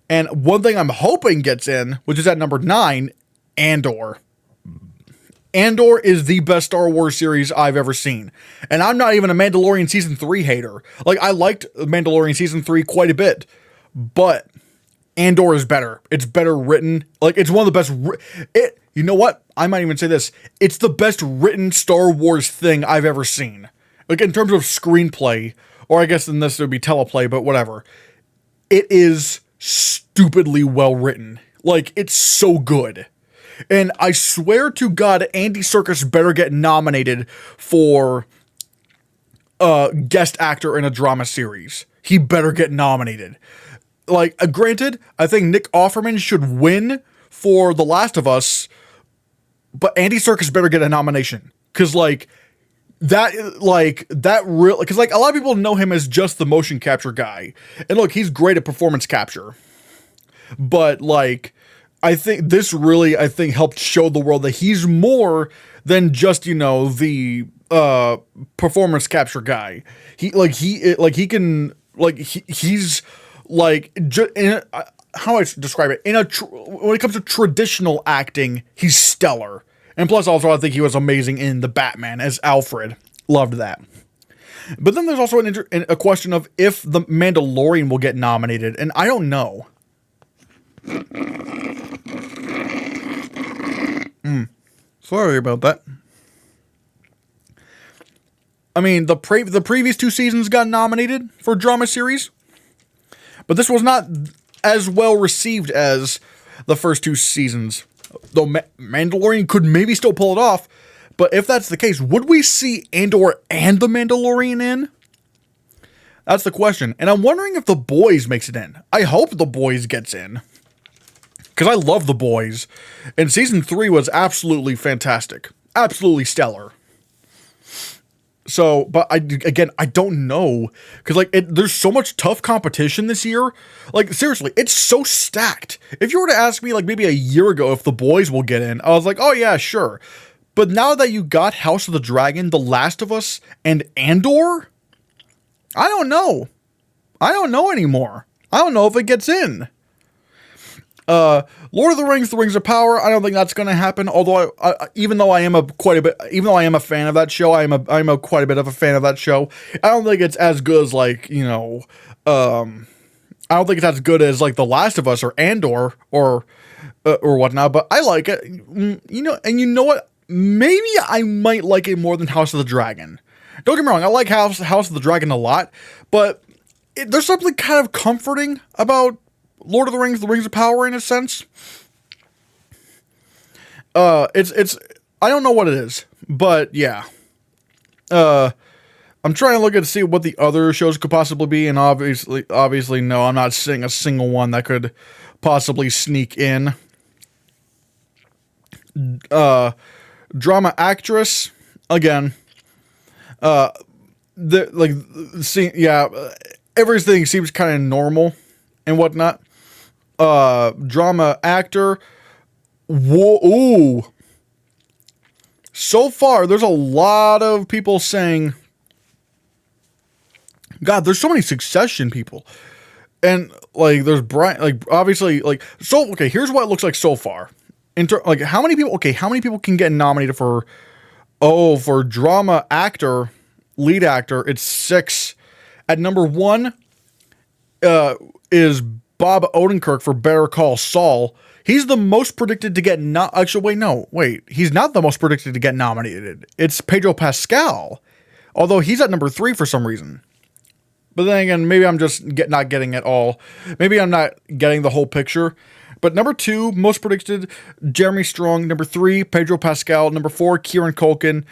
And one thing I'm hoping gets in, which is at number 9, Andor. Andor is the best Star Wars series I've ever seen. And I'm not even a Mandalorian Season 3 hater. Like, I liked Mandalorian Season 3 quite a bit. But Andor is better. It's better written. Like, it's one of the best... You know what? I might even say this. It's the best written Star Wars thing I've ever seen. Like, in terms of screenplay, or I guess in this would be teleplay, but whatever. It is stupidly well written. Like, it's so good. And I swear to God, Andy Serkis better get nominated for guest actor in a drama series. He better get nominated. Like, granted, I think Nick Offerman should win for The Last of Us, but Andy Serkis better get a nomination. Because, like, because, like, a lot of people know him as just the motion capture guy. And look, he's great at performance capture. But, like, I think this really, helped show the world that he's more than just, the performance capture guy. He's how I describe it, when it comes to traditional acting, he's stellar. And plus, also, I think he was amazing in The Batman as Alfred. Loved that. But then there's also a question of if The Mandalorian will get nominated, and I don't know. Sorry about that. I mean, the previous 2 seasons got nominated for drama series, but this was not as well received as the first 2 seasons. Though Mandalorian could maybe still pull it off, but if that's the case, would we see Andor and The Mandalorian in? That's the question. And I'm wondering if The Boys makes it in. I hope The Boys gets in, because I love The Boys, and season 3 was absolutely fantastic. Absolutely stellar. So, but I don't know, because, like, there's so much tough competition this year. Like, seriously, it's so stacked. If you were to ask me, like, maybe a year ago if The Boys will get in, I was like, oh yeah, sure. But now that you got House of the Dragon, The Last of Us, and Andor, I don't know. I don't know anymore. I don't know if it gets in. Lord of the Rings, The Rings of Power, I don't think that's going to happen. Although, even though I am a fan of that show, I'm quite a bit of a fan of that show. I don't think it's as good as, like, I don't think it's as good as, like, The Last of Us or Andor or whatnot. But I like it, and you know what? Maybe I might like it more than House of the Dragon. Don't get me wrong, I like House of the Dragon a lot, but there's something kind of comforting about Lord of the Rings of Power in a sense. It's I don't know what it is, but yeah. I'm trying to look at to see what the other shows could possibly be, and obviously, no, I'm not seeing a single one that could possibly sneak in. Drama actress, again. Everything seems kind of normal and whatnot. Drama actor, ooh. So far, there's a lot of people saying, God, there's so many Succession people. And, like, there's Brian, like, obviously, like, so, okay, here's what it looks like so far. How many people can get nominated for drama actor, lead actor? It's 6. At number 1, is Bob Odenkirk for Better Call Saul. He's the most predicted to get he's not the most predicted to get nominated. It's Pedro Pascal. Although he's at number 3 for some reason. But then again, maybe I'm just not getting it all. Maybe I'm not getting the whole picture. But number 2, most predicted, Jeremy Strong. Number 3, Pedro Pascal. Number 4, Kieran Culkin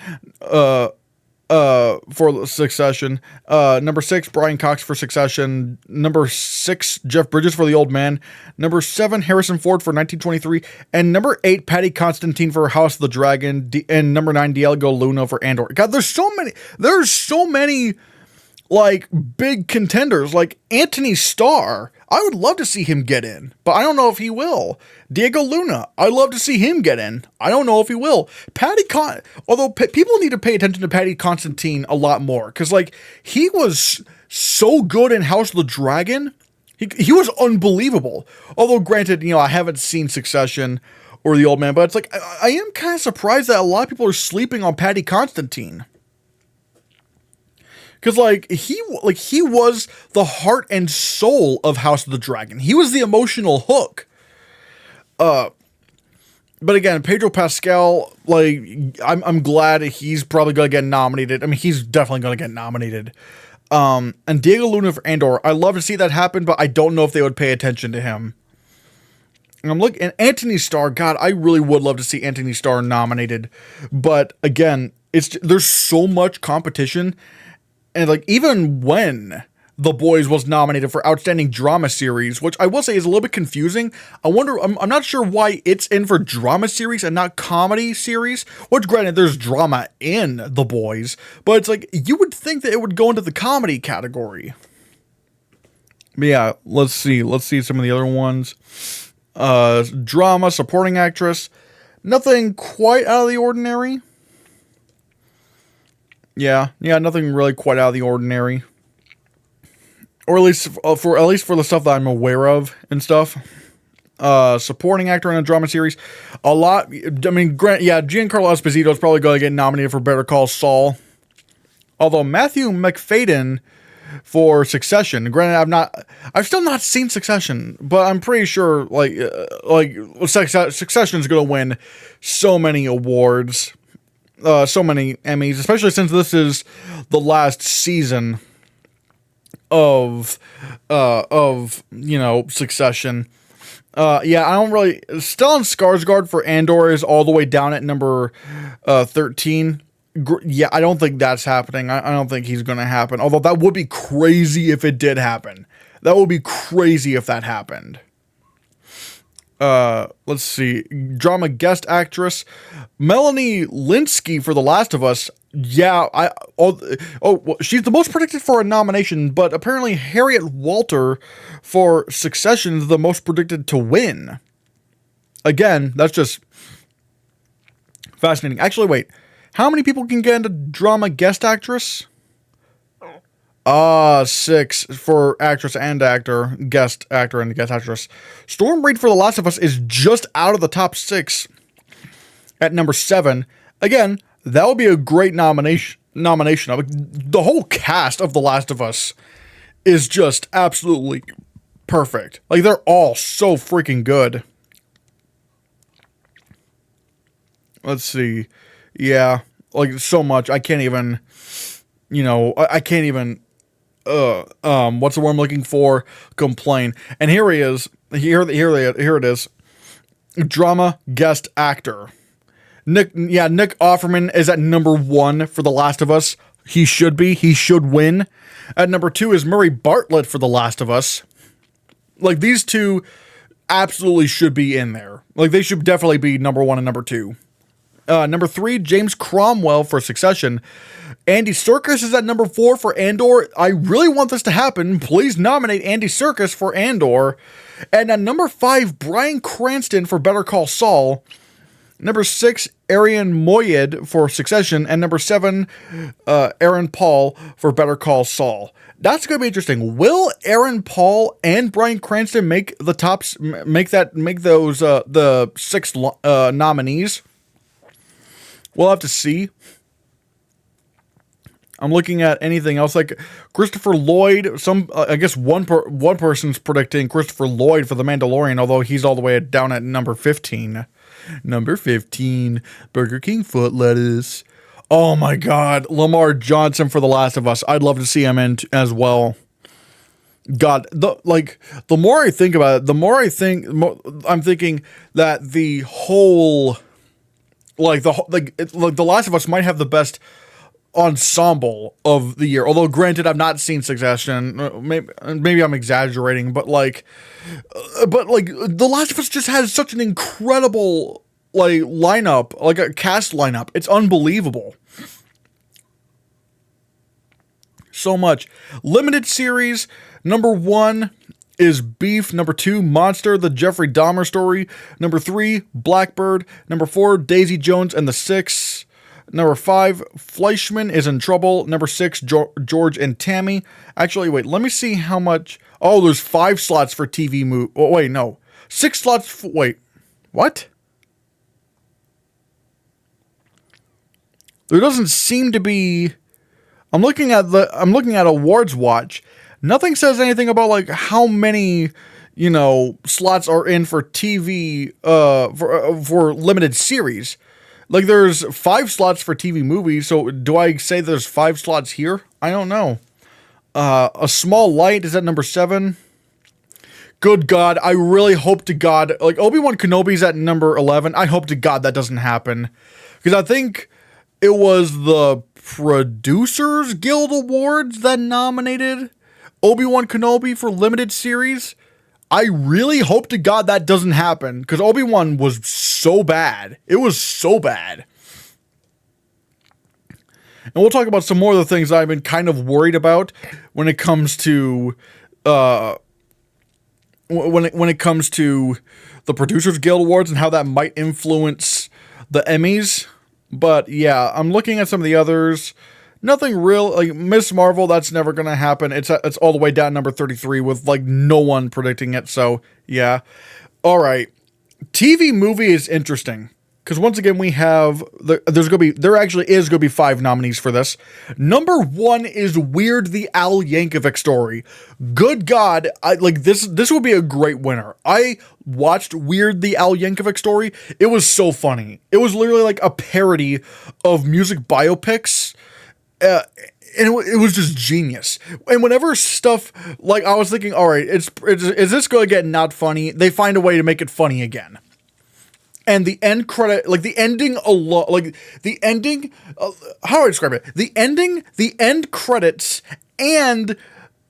for Succession. Number 6, Brian Cox for Succession. Number 6, Jeff Bridges for The Old Man. Number 7, Harrison Ford for 1923. And number 8, Patty Constantine for House of the Dragon. And number 9, Diego Luna for Andor. God, there's so many like big contenders, like Anthony Starr. I would love to see him get in, but I don't know if he will. Diego Luna, I'd love to see him get in. I don't know if he will. Although people need to pay attention to Patty Constantine a lot more, because like he was so good in House of the Dragon. He was unbelievable. Although granted, I haven't seen Succession or The Old Man, but it's like I am kind of surprised that a lot of people are sleeping on Patty Constantine. Because, he was the heart and soul of House of the Dragon. He was the emotional hook. But again, Pedro Pascal, I'm glad he's probably going to get nominated. I mean, he's definitely going to get nominated. And Diego Luna for Andor, I love to see that happen, but I don't know if they would pay attention to him. And I'm looking, and Anthony Starr, God, I really would love to see Anthony Starr nominated. But again, there's so much competition. And even when The Boys was nominated for Outstanding Drama Series, which I will say is a little bit confusing. I'm not sure why it's in for Drama Series and not Comedy Series. Which, granted, there's drama in The Boys, but it's you would think that it would go into the comedy category. But yeah, let's see some of the other ones. Drama, supporting actress, nothing quite out of the ordinary. Yeah, nothing really quite out of the ordinary. Or at least for the stuff that I'm aware of and stuff. Supporting actor in a drama series, a lot. I mean, Giancarlo Esposito is probably going to get nominated for Better Call Saul. Although Matthew McFadden for Succession. Granted, I've still not seen Succession, but I'm pretty sure Succession is going to win so many awards. So many Emmys, especially since this is the last season of Succession. I don't really. Stellan Skarsgård for Andor is all the way down at number 13. I don't think that's happening. I don't think he's going to happen. Although that would be crazy if it did happen. That would be crazy if that happened. Let's see. Drama guest actress Melanie Linsky for The Last of Us. Yeah, she's the most predicted for a nomination, but apparently Harriet Walter for Succession is the most predicted to win. Again, that's just fascinating. Actually, wait. How many people can get into drama guest actress? 6 for actress and actor, guest actor and guest actress. Storm Reid for The Last of Us is just out of the top 6 at number 7. Again, that would be a great nomination. The whole cast of The Last of Us is just absolutely perfect. They're all so freaking good. Let's see. Yeah, so much. I can't even, I can't even what's the word I'm looking for? Complain. And here he is. Here it is. Drama guest actor. Nick Offerman is at number 1 for The Last of Us. He should be. He should win. At number 2 is Murray Bartlett for The Last of Us. Like, these two absolutely should be in there. Like, they should definitely be number 1 and number 2. Number 3, James Cromwell for Succession. Andy Serkis is at number 4 for Andor. I really want this to happen. Please nominate Andy Serkis for Andor. And at number 5, Bryan Cranston for Better Call Saul. Number 6, Arian Moayed for Succession. And number 7, Aaron Paul for Better Call Saul. That's going to be interesting. Will Aaron Paul and Bryan Cranston make the tops, make those, the 6 nominees? We'll have to see. I'm looking at anything else like Christopher Lloyd. I guess one person's predicting Christopher Lloyd for The Mandalorian, although he's all the way down at number 15. Number 15, Burger King foot lettuce. Oh my God, Lamar Johnson for The Last of Us. I'd love to see him in as well. God, the more I think about it, I'm thinking that the whole. The Last of Us might have the best ensemble of the year. Although, granted, I've not seen Succession. Maybe I'm exaggerating, but The Last of Us just has such an incredible lineup, like a cast lineup. It's unbelievable. So much. Limited series, number 1 is Beef. Number 2, Monster, the Jeffrey Dahmer story. Number 3, Blackbird. Number 4, Daisy Jones and the Six. Number 5, Fleischman is in Trouble. Number 6, George and Tammy. Actually, wait, let me see how much. Oh, there's 5 slots for TV movie. Oh, wait, no. 6 slots. Wait, what? There doesn't seem to be. I'm looking at Awards Watch. Nothing says anything about how many, slots are in for TV, for limited series. There's 5 slots for TV movies. So do I say there's 5 slots here? I don't know. A Small Light is at number 7. Good God, I really hope to God, Obi-Wan Kenobi's at number 11. I hope to God that doesn't happen, because I think it was the Producers Guild Awards that nominated Obi-Wan Kenobi for limited series. I really hope to God that doesn't happen, because Obi-Wan was so bad. It was so bad. And we'll talk about some more of the things I've been kind of worried about when it comes to when it comes to the Producers Guild Awards and how that might influence the Emmys. But yeah, I'm looking at some of the others. Nothing real, Miss Marvel, that's never going to happen. It's all the way down number 33 with no one predicting it. So yeah. All right. TV movie is interesting, because once again, we have, there actually is going to be 5 nominees for this. Number 1 is Weird the Al Yankovic Story. Good God, this would be a great winner. I watched Weird the Al Yankovic Story. It was so funny. It was literally a parody of music biopics. And it was just genius. And whenever stuff, I was thinking, all right, is this going to get not funny? They find a way to make it funny again. And the end credit, the ending alone, the ending, how do I describe it? The ending, the end credits, and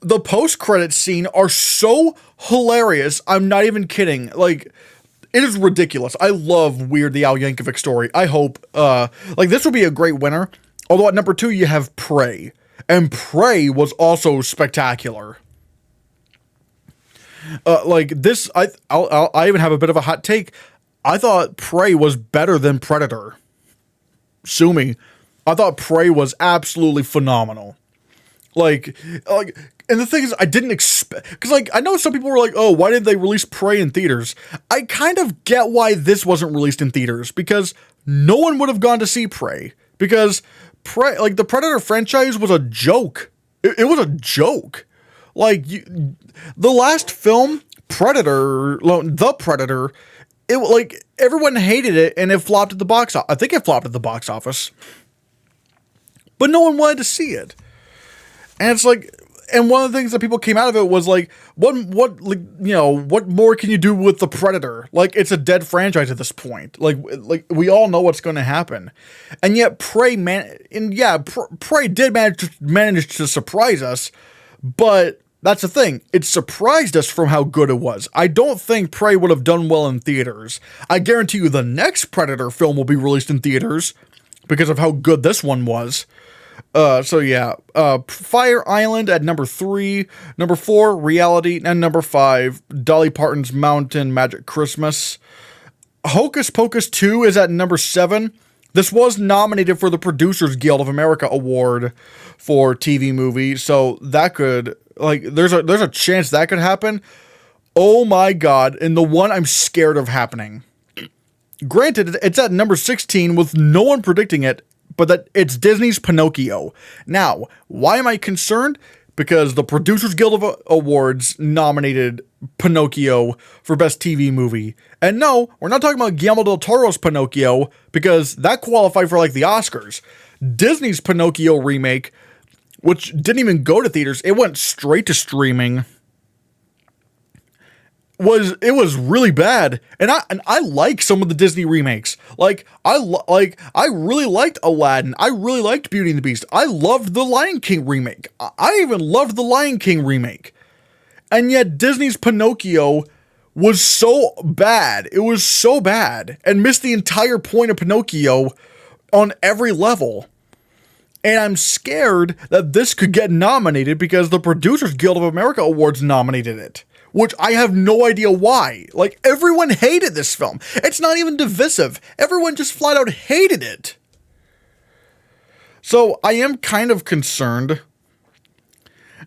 the post-credits scene are so hilarious. I'm not even kidding. It is ridiculous. I love Weird the Al Yankovic Story. I hope, this would be a great winner. Although at number 2, you have Prey. And Prey was also spectacular. This, I even have a bit of a hot take. I thought Prey was better than Predator. Sue me. I thought Prey was absolutely phenomenal. And the thing is, I didn't expect, because I know some people were like, oh, why didn't they release Prey in theaters? I kind of get why this wasn't released in theaters, because no one would have gone to see Prey, because Prey, the Predator franchise was a joke. It was a joke. The last film, Predator, The Predator, everyone hated it, and it flopped at the box office. I think it flopped at the box office. But no one wanted to see it. And it's and one of the things that people came out of it was like, what more can you do with the Predator? Like, it's a dead franchise at this point. Like we all know what's going to happen, and yet Prey did manage to surprise us, but that's the thing. It surprised us from how good it was. I don't think Prey would have done well in theaters. I guarantee you the next Predator film will be released in theaters because of how good this one was. Fire Island at number 3, number 4, Reality, and number 5, Dolly Parton's Mountain Magic Christmas. Hocus Pocus 2 is at number 7. This was nominated for the Producers Guild of America Award for TV movie, so that could, there's a chance that could happen. Oh my god, and the one I'm scared of happening. Granted, it's at number 16 with no one predicting it, but that it's Disney's Pinocchio. Now, why am I concerned? Because the Producers Guild of Awards nominated Pinocchio for Best TV Movie. And no, we're not talking about Guillermo del Toro's Pinocchio, because that qualified for the Oscars. Disney's Pinocchio remake, which didn't even go to theaters, it went straight to streaming, was really bad, and I like some of the Disney remakes. I really liked Aladdin. I really liked Beauty and the Beast. I loved the Lion King remake. I even loved the Lion King remake, and yet Disney's Pinocchio was so bad. It was so bad, and missed the entire point of Pinocchio on every level. And I'm scared that this could get nominated because the Producers Guild of America Awards nominated it. Which I have no idea why. Everyone hated this film. It's not even divisive. Everyone just flat out hated it. So I am kind of concerned.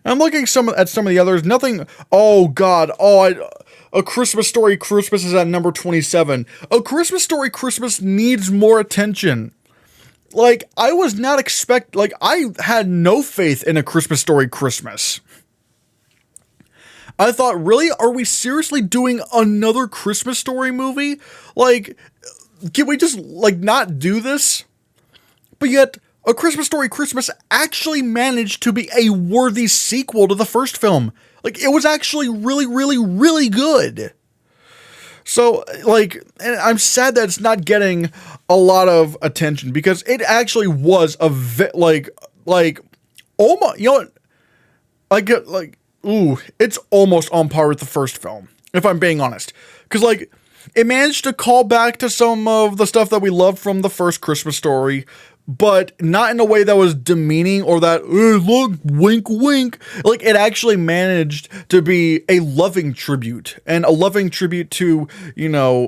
I'm looking at some of the others. Nothing. Oh God. A Christmas Story Christmas is at number 27. A Christmas Story Christmas needs more attention. I was not I had no faith in A Christmas Story Christmas. I thought, really? Are we seriously doing another Christmas Story movie? Can we just, not do this? But yet, A Christmas Story Christmas actually managed to be a worthy sequel to the first film. It was actually really, really, really good. So, and I'm sad that it's not getting a lot of attention, because it actually was almost, it's almost on par with the first film, if I'm being honest. Because, it managed to call back to some of the stuff that we loved from the first Christmas Story, but not in a way that was demeaning or that, look, wink, wink. It actually managed to be a loving tribute, and a loving tribute to,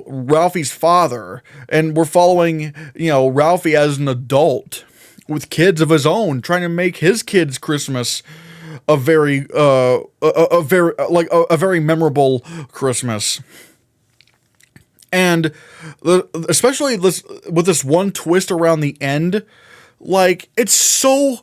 Ralphie's father. And we're following, Ralphie as an adult with kids of his own, trying to make his kids' Christmas a very memorable Christmas. And especially with this one twist around the end, it's so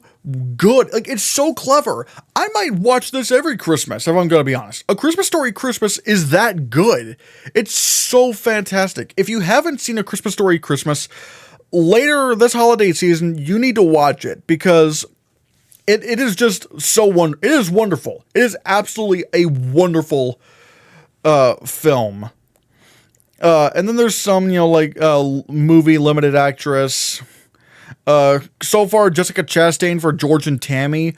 good. It's so clever. I might watch this every Christmas, if I'm going to be honest. A Christmas Story Christmas is that good. It's so fantastic. If you haven't seen A Christmas Story Christmas, later this holiday season, you need to watch it, because it is just it is wonderful. It is absolutely a wonderful film. And then there's some, movie limited actress. So far, Jessica Chastain for George and Tammy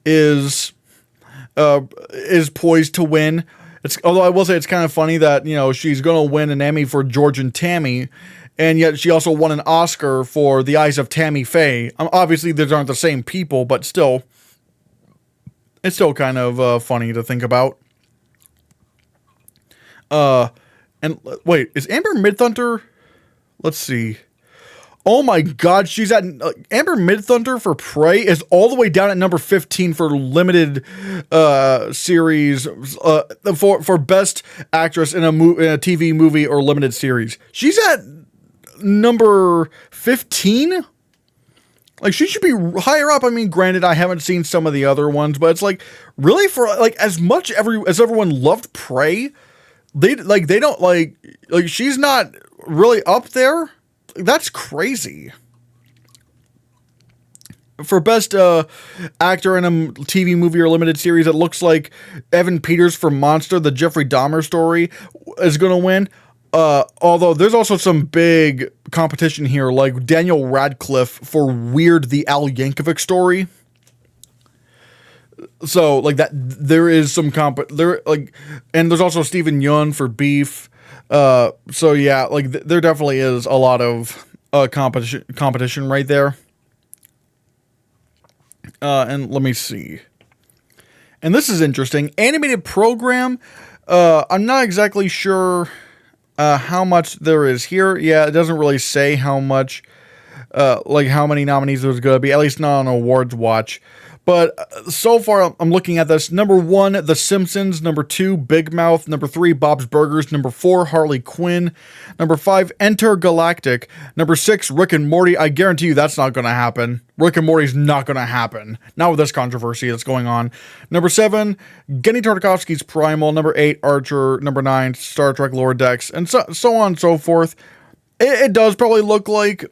is poised to win. Although I will say it's kind of funny that, she's going to win an Emmy for George and Tammy, and yet she also won an Oscar for The Eyes of Tammy Faye. Obviously, these aren't the same people, but still, it's still kind of funny to think about. And wait, is Amber Midthunder? Let's see. Oh my God, she's at Amber Midthunder for Prey is all the way down at number 15 for limited series for best actress in a TV movie or limited series. She's at number 15. She should be higher up. I mean, granted, I haven't seen some of the other ones, but it's really for as much as everyone loved Prey, they don't she's not really up there. That's crazy. For best actor in a TV movie or limited series, it looks like Evan Peters for Monster, the Jeffrey Dahmer story, is going to win. Although there's also some big competition here, like Daniel Radcliffe for Weird, the Al Yankovic story. So like that, there is some and there's also Stephen Yeun for Beef. So yeah, like there definitely is a lot of competition right there. And let me see. And this is interesting. Animated program. I'm not exactly sure how much there is here. Yeah, it doesn't really say how much, like how many nominees there's going to be, at least not on Awards Watch. But so far, I'm looking at this. Number 1, The Simpsons. Number 2, Big Mouth. Number 3, Bob's Burgers. Number 4, Harley Quinn. Number 5, Intergalactic. Number 6, Rick and Morty. I guarantee you that's not going to happen. Rick and Morty's not going to happen. Not with this controversy that's going on. Number 7, Genny Tartakovsky's Primal. Number 8, Archer. Number 9, Star Trek Lower Decks. And so on and so forth. It does probably look like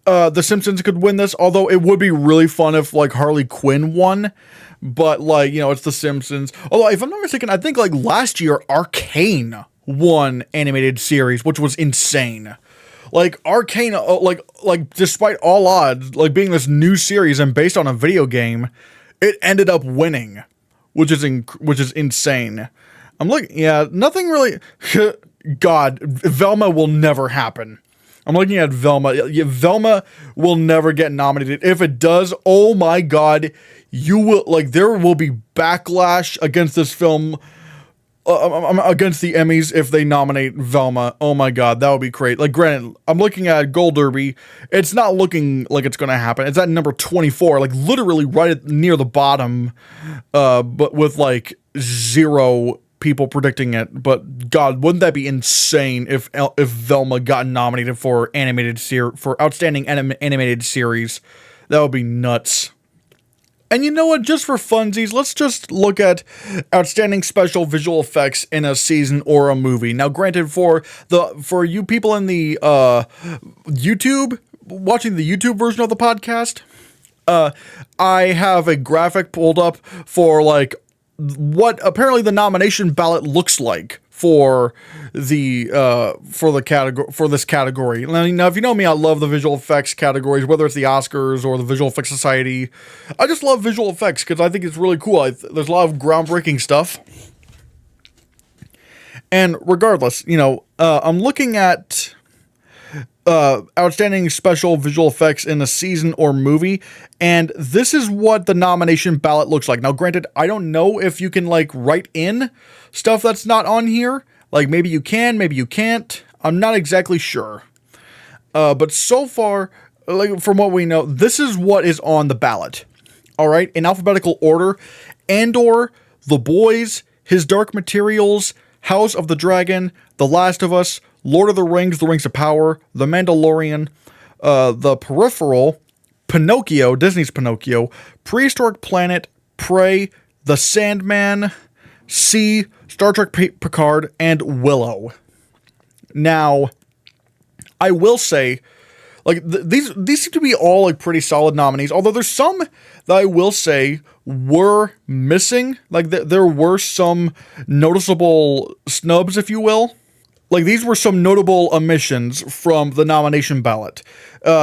The Simpsons could win this, although it would be really fun if, like, Harley Quinn won. But, like, you know, it's The Simpsons. Although, if I'm not mistaken, I think, like, last year, Arcane won animated series, which was insane. Like, Arcane, like, despite all odds, like, being this new series and based on a video game, it ended up winning, which is insane. I'm looking, yeah, nothing really, God, Velma will never happen. I'm looking at Velma. Yeah, Velma will never get nominated. If it does, oh my God, there will be backlash against this film, against the Emmys if they nominate Velma. Oh my God, that would be great. Like, granted, I'm looking at Gold Derby. It's not looking like it's going to happen. It's at number 24, like literally right near the bottom, but with like 0 people predicting it. But God, wouldn't that be insane if Velma got nominated for outstanding animated series? That would be nuts. And you know what? Just for funsies, let's just look at outstanding special visual effects in a season or a movie. Now, granted, for you people in the YouTube, watching the YouTube version of the podcast, I have a graphic pulled up for like what apparently the nomination ballot looks like for this category. Now, if you know me, I love the visual effects categories, whether it's the Oscars or the Visual Effects Society. I just love visual effects because I think it's really cool. There's a lot of groundbreaking stuff. And regardless, you know, I'm looking at outstanding special visual effects in a season or movie, and this is what the nomination ballot looks like. Now, granted, I don't know if you can like write in stuff that's not on here. Like, maybe you can, maybe you can't. I'm not exactly sure. But so far, like from what we know, this is what is on the ballot. All right, in alphabetical order: Andor, The Boys, His Dark Materials, House of the Dragon, The Last of Us, Lord of the Rings, The Rings of Power, The Mandalorian, The Peripheral, Pinocchio, Disney's Pinocchio, Prehistoric Planet, Prey, The Sandman, C, Star Trek Picard, and Willow. Now, I will say, like, these seem to be all, like, pretty solid nominees, although there's some that I will say were missing. Like, there were some noticeable snubs, if you will. Like, these were some notable omissions from the nomination ballot.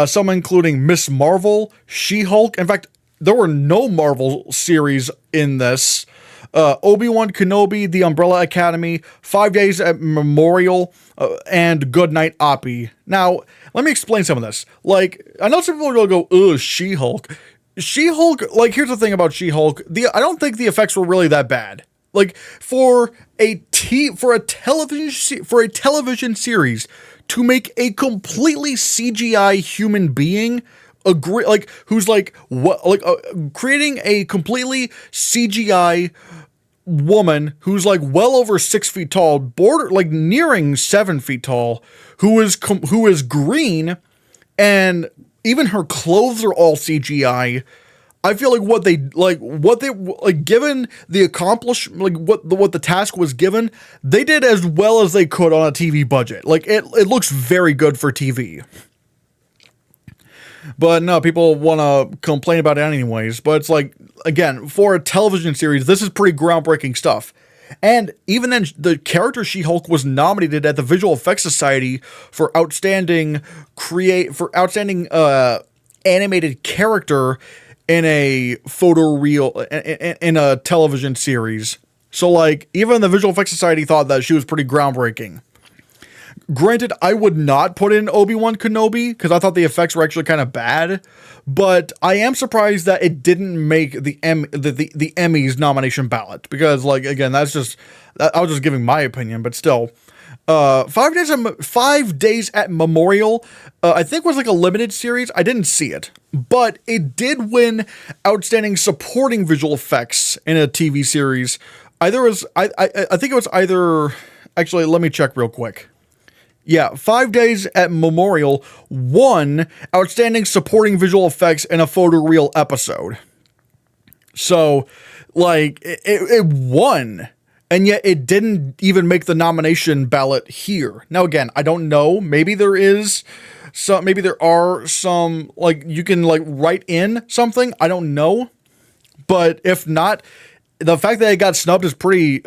Some including Miss Marvel, She-Hulk. In fact, there were no Marvel series in this. Obi-Wan Kenobi, The Umbrella Academy, 5 Days at Memorial, and Goodnight Oppie. Now, let me explain some of this. Like, I know some people are going to go, ugh, She-Hulk. She-Hulk, like, here's the thing about She-Hulk. I don't think the effects were really that bad. Like, for a television series to make a completely CGI human being creating a completely CGI woman who's like well over 6 feet tall, nearing 7 feet tall, who is green, and even her clothes are all CGI. I feel like what they given the what the task was given, they did as well as they could on a TV budget. Like, it looks very good for TV. But no, people want to complain about it anyways. But it's like, again, for a television series, this is pretty groundbreaking stuff. And even then, the character She-Hulk was nominated at the Visual Effects Society for outstanding animated character in a photoreal in a television series. So like, even the Visual Effects Society thought that she was pretty groundbreaking. Granted, I would not put in Obi-Wan Kenobi because I thought the effects were actually kind of bad, but I am surprised that it didn't make the Emmys nomination ballot because, like, again, I was just giving my opinion, but still, 5 days at Memorial, I think was like a limited series. I didn't see it, but it did win Outstanding Supporting Visual Effects in a TV series. I think it was either. Actually, let me check real quick. Yeah, 5 days at Memorial won Outstanding Supporting Visual Effects in a photoreal episode. So, like, it won, and yet it didn't even make the nomination ballot here. Now, again, I don't know. Maybe there are some, like, you can, like, write in something. I don't know. But if not, the fact that it got snubbed is pretty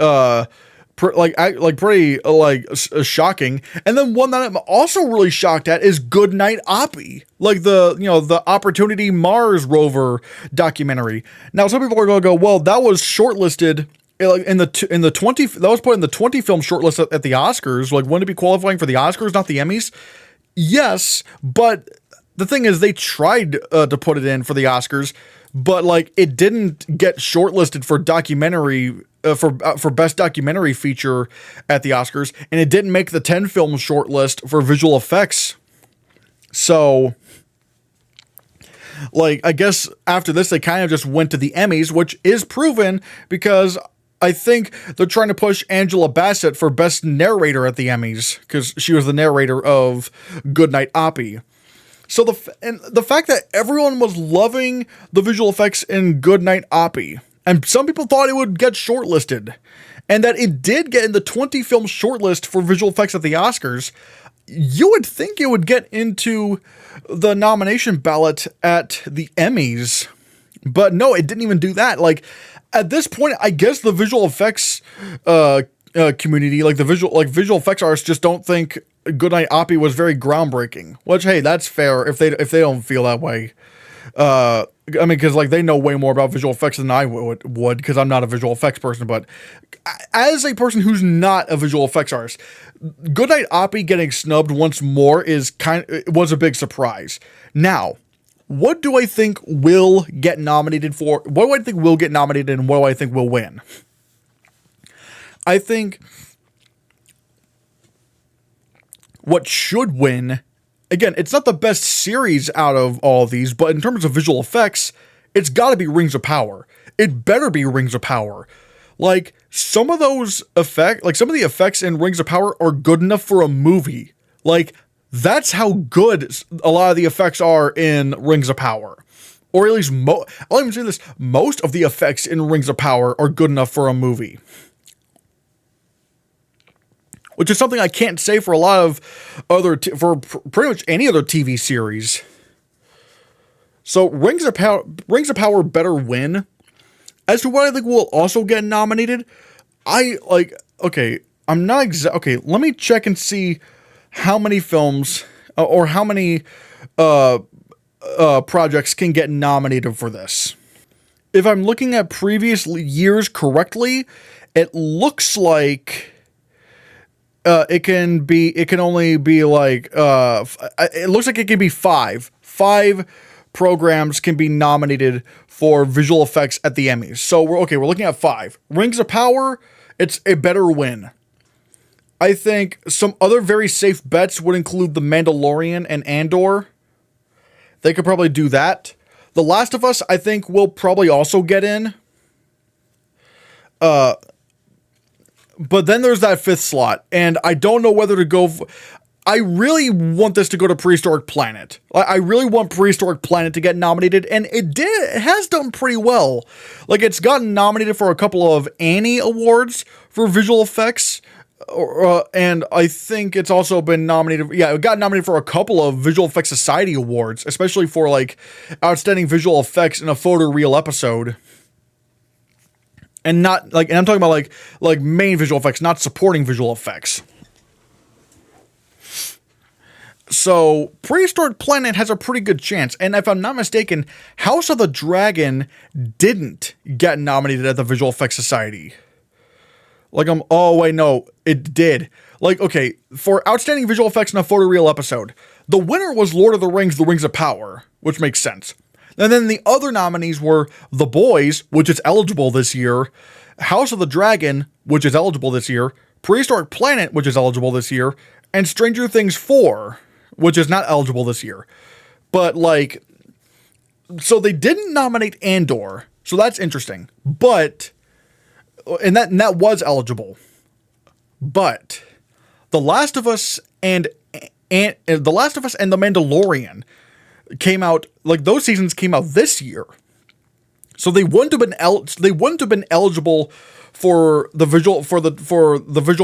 shocking. And then one that I'm also really shocked at is Goodnight Oppie, like the Opportunity Mars rover documentary. Now some people are going to go, well, that was shortlisted in the 20, that was put in the 20 film shortlist at the Oscars. Like, wouldn't it be qualifying for the Oscars, not the Emmys? Yes, but the thing is, they tried to put it in for the Oscars, but like it didn't get shortlisted for documentary. For best documentary feature at the Oscars, and it didn't make the 10 film shortlist for visual effects. So, like, I guess after this, they kind of just went to the Emmys, which is proven because I think they're trying to push Angela Bassett for best narrator at the Emmys because she was the narrator of Goodnight Oppie. So the fact that everyone was loving the visual effects in Goodnight Oppie, and some people thought it would get shortlisted, and that it did get in the 20 film shortlist for visual effects at the Oscars, you would think it would get into the nomination ballot at the Emmys. But no, it didn't even do that. Like, at this point, I guess the visual effects community, like the visual effects artists, just don't think Goodnight Oppie was very groundbreaking. Which, hey, that's fair if they don't feel that way. I mean, because like they know way more about visual effects than I would, because I'm not a visual effects person. But as a person who's not a visual effects artist, Goodnight Oppie getting snubbed once more was a big surprise. Now, what do I think will get nominated for? What do I think will get nominated, and what do I think will win? I think what should win. Again, it's not the best series out of all of these, but in terms of visual effects, it's got to be Rings of Power. It better be Rings of Power. Like, some of the effects in Rings of Power are good enough for a movie. Like, that's how good a lot of the effects are in Rings of Power. Or at least, I'll even say this, most of the effects in Rings of Power are good enough for a movie. Which is something I can't say for a lot of for pretty much any other TV series. So Rings of Power better win. As to what I think will also get nominated, let me check and see how many films or how many projects can get nominated for this. If I'm looking at previous years correctly, it looks like it can only be like, it looks like it can be five programs can be nominated for visual effects at the Emmys. So we're looking at 5. Rings of Power, it's a better win. I think some other very safe bets would include The Mandalorian and Andor. They could probably do that. The Last of Us, I think, will probably also get in. But then there's that 5th slot, and I don't know whether to go. I really want this to go to Prehistoric Planet. I really want Prehistoric Planet to get nominated, and it has done pretty well. Like, it's gotten nominated for a couple of Annie Awards for visual effects. And I think it's also been nominated. Yeah, it got nominated for a couple of Visual Effects Society awards, especially for like outstanding visual effects in a photoreal episode. And not like, and I'm talking about like main visual effects, not supporting visual effects. So Prehistoric Planet has a pretty good chance. And if I'm not mistaken, House of the Dragon didn't get nominated at the Visual Effects Society. Like, oh wait, no, it did. Like, okay, for outstanding visual effects in a photoreal episode, the winner was Lord of the Rings, The Rings of Power, which makes sense. And then the other nominees were The Boys, which is eligible this year, House of the Dragon, which is eligible this year, Prehistoric Planet, which is eligible this year, and Stranger Things 4, which is not eligible this year. But, like, so they didn't nominate Andor, so that's interesting. But... And that was eligible, but The Last of Us and The Mandalorian came out, like those seasons came out this year, so they wouldn't have been eligible for the Visual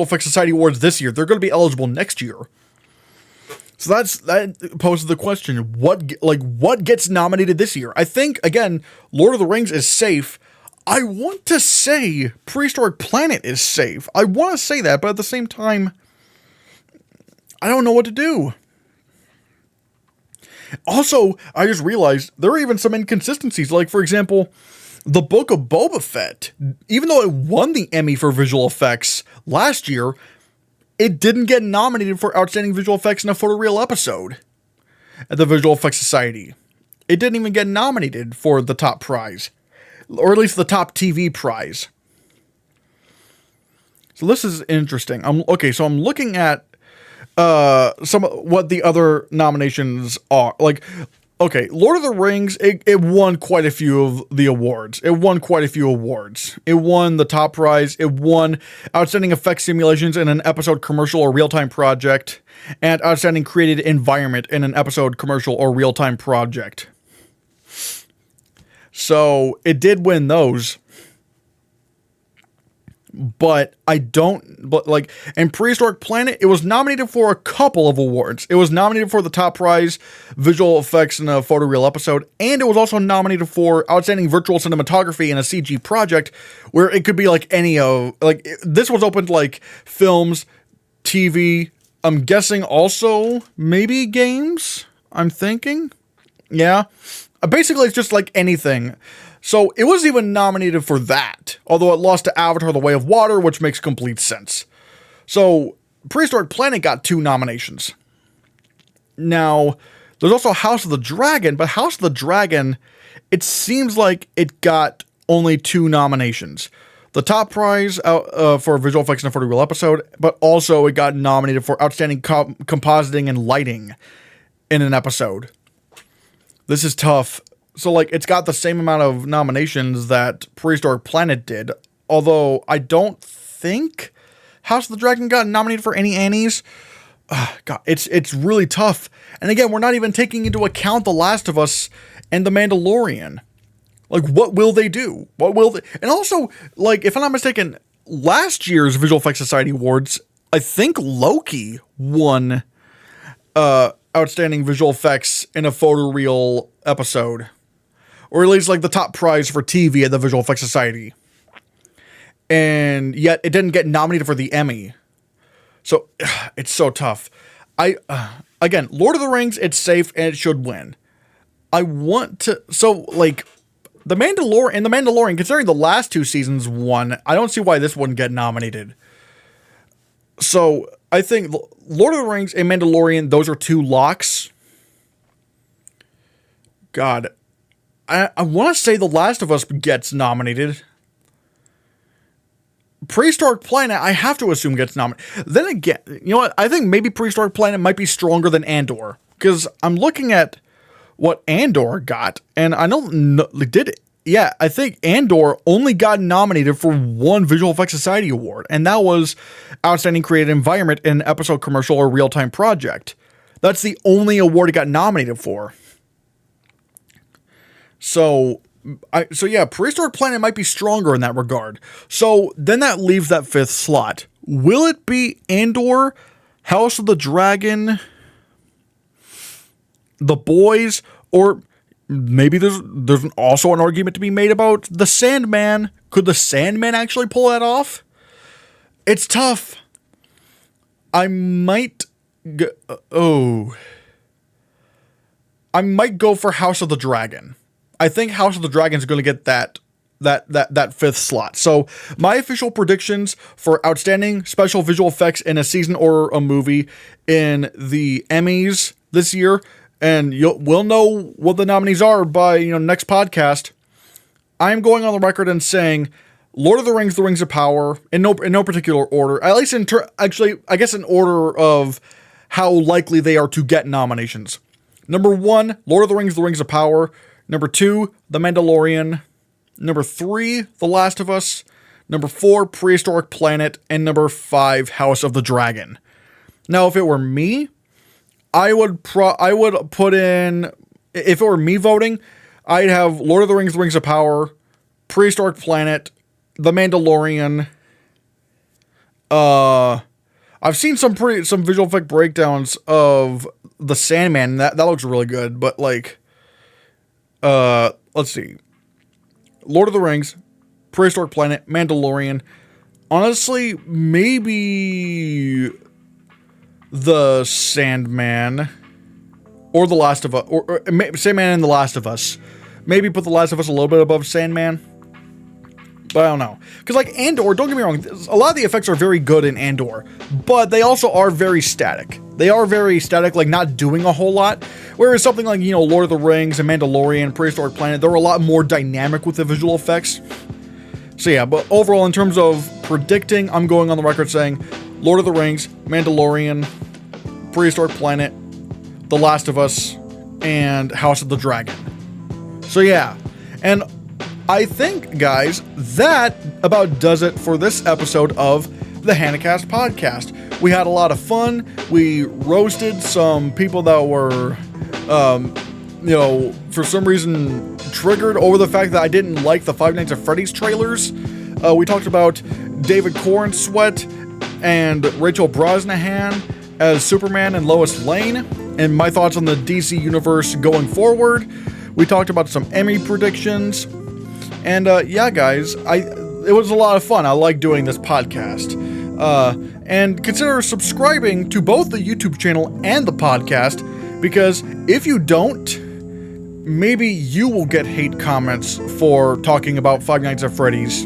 Effects Society Awards this year. They're going to be eligible next year. So that poses the question: what gets nominated this year? I think again, Lord of the Rings is safe. I want to say Prehistoric Planet is safe. I want to say that, but at the same time, I don't know what to do. Also, I just realized there are even some inconsistencies. Like, for example, the Book of Boba Fett, even though it won the Emmy for visual effects last year, it didn't get nominated for Outstanding Visual Effects in a Photoreal episode at the Visual Effects Society. It didn't even get nominated for the top prize. Or at least the top TV prize. So this is interesting. I'm looking at what the other nominations are. Like, okay, Lord of the Rings, it won quite a few of the awards. It won the top prize. It won Outstanding Effect Simulations in an episode, commercial, or real-time project, and Outstanding Created Environment in an episode, commercial, or real-time project. So it did win those, but in Prehistoric Planet, it was nominated for a couple of awards. It was nominated for the top prize, visual effects in a photoreal episode, and it was also nominated for outstanding virtual cinematography in a CG project, where it could be like this was open to like films, TV, I'm guessing also maybe games, I'm thinking. Yeah. Basically, it's just like anything. So it was even nominated for that, although it lost to Avatar: The Way of Water, which makes complete sense. So Prehistoric Planet got 2 nominations. Now, there's also House of the Dragon, but House of the Dragon, it seems like it got only 2 nominations. The top prize for visual effects in a photoreal episode, but also it got nominated for outstanding compositing and lighting in an episode. This is tough. So, like, it's got the same amount of nominations that Prehistoric Planet did. Although, I don't think House of the Dragon got nominated for any Annies. God, it's really tough. And again, we're not even taking into account The Last of Us and The Mandalorian. Like, what will they do? And also, like, if I'm not mistaken, last year's Visual Effects Society Awards, I think Loki won outstanding visual effects in a photoreal episode, or at least like the top prize for TV at the Visual Effects Society, and yet it didn't get nominated for the Emmy. So it's so tough. Again, Lord of the Rings, it's safe and it should win. The Mandalorian, considering the last 2 seasons won, I don't see why this wouldn't get nominated. So I think Lord of the Rings and Mandalorian, those are 2 locks. God, I want to say The Last of Us gets nominated. Prehistoric Planet, I have to assume gets nominated. Then again, you know what? I think maybe Prehistoric Planet might be stronger than Andor, because I'm looking at what Andor got, and I don't know, yeah, I think Andor only got nominated for 1 Visual Effects Society Award, and that was Outstanding Creative Environment in an episode, commercial, or real-time project. That's the only award it got nominated for. So yeah, Prehistoric Planet might be stronger in that regard. So then that leaves that 5th slot. will it be Andor, House of the Dragon, The Boys, or maybe there's also an argument to be made about The Sandman. Could The Sandman actually pull that off? It's tough. I might go for House of the Dragon. I think House of the Dragon is going to get that fifth slot. So my official predictions for outstanding special visual effects in a season or a movie in the Emmys this year, and we'll know what the nominees are by next podcast. I'm going on the record and saying Lord of the Rings, The Rings of Power, in no particular order, at least I guess in order of how likely they are to get nominations. Number 1, Lord of the Rings, The Rings of Power. Number 2, The Mandalorian. Number 3, The Last of Us. Number 4, Prehistoric Planet. And number 5, House of the Dragon. Now, if it were me, I would put in, if it were me voting, I'd have Lord of the Rings, The Rings of Power, Prehistoric Planet, The Mandalorian. I've seen some visual effect breakdowns of The Sandman. That looks really good, but like, let's see. Lord of the Rings, Prehistoric Planet, Mandalorian. Honestly, maybe The Sandman or The Last of Us, or Sandman and The Last of Us. Maybe put The Last of Us a little bit above Sandman. But I don't know. Because, like, Andor, don't get me wrong, a lot of the effects are very good in Andor, but they also are very static. They are very static, like, not doing a whole lot. Whereas something like, Lord of the Rings and Mandalorian, Prehistoric Planet, they're a lot more dynamic with the visual effects. So, yeah, but overall, in terms of predicting, I'm going on the record saying Lord of the Rings, Mandalorian, Prehistoric Planet, The Last of Us, and House of the Dragon. So, yeah. And I think, guys, that about does it for this episode of the Hannahcast podcast. We had a lot of fun. We roasted some people that were, for some reason triggered over the fact that I didn't like the Five Nights at Freddy's trailers. We talked about David Corenswet and Rachel Brosnahan as Superman and Lois Lane, and my thoughts on the DC universe going forward. We talked about some Emmy predictions. And yeah, guys, it was a lot of fun. I like doing this podcast. And consider subscribing to both the YouTube channel and the podcast, because if you don't, maybe you will get hate comments for talking about Five Nights at Freddy's.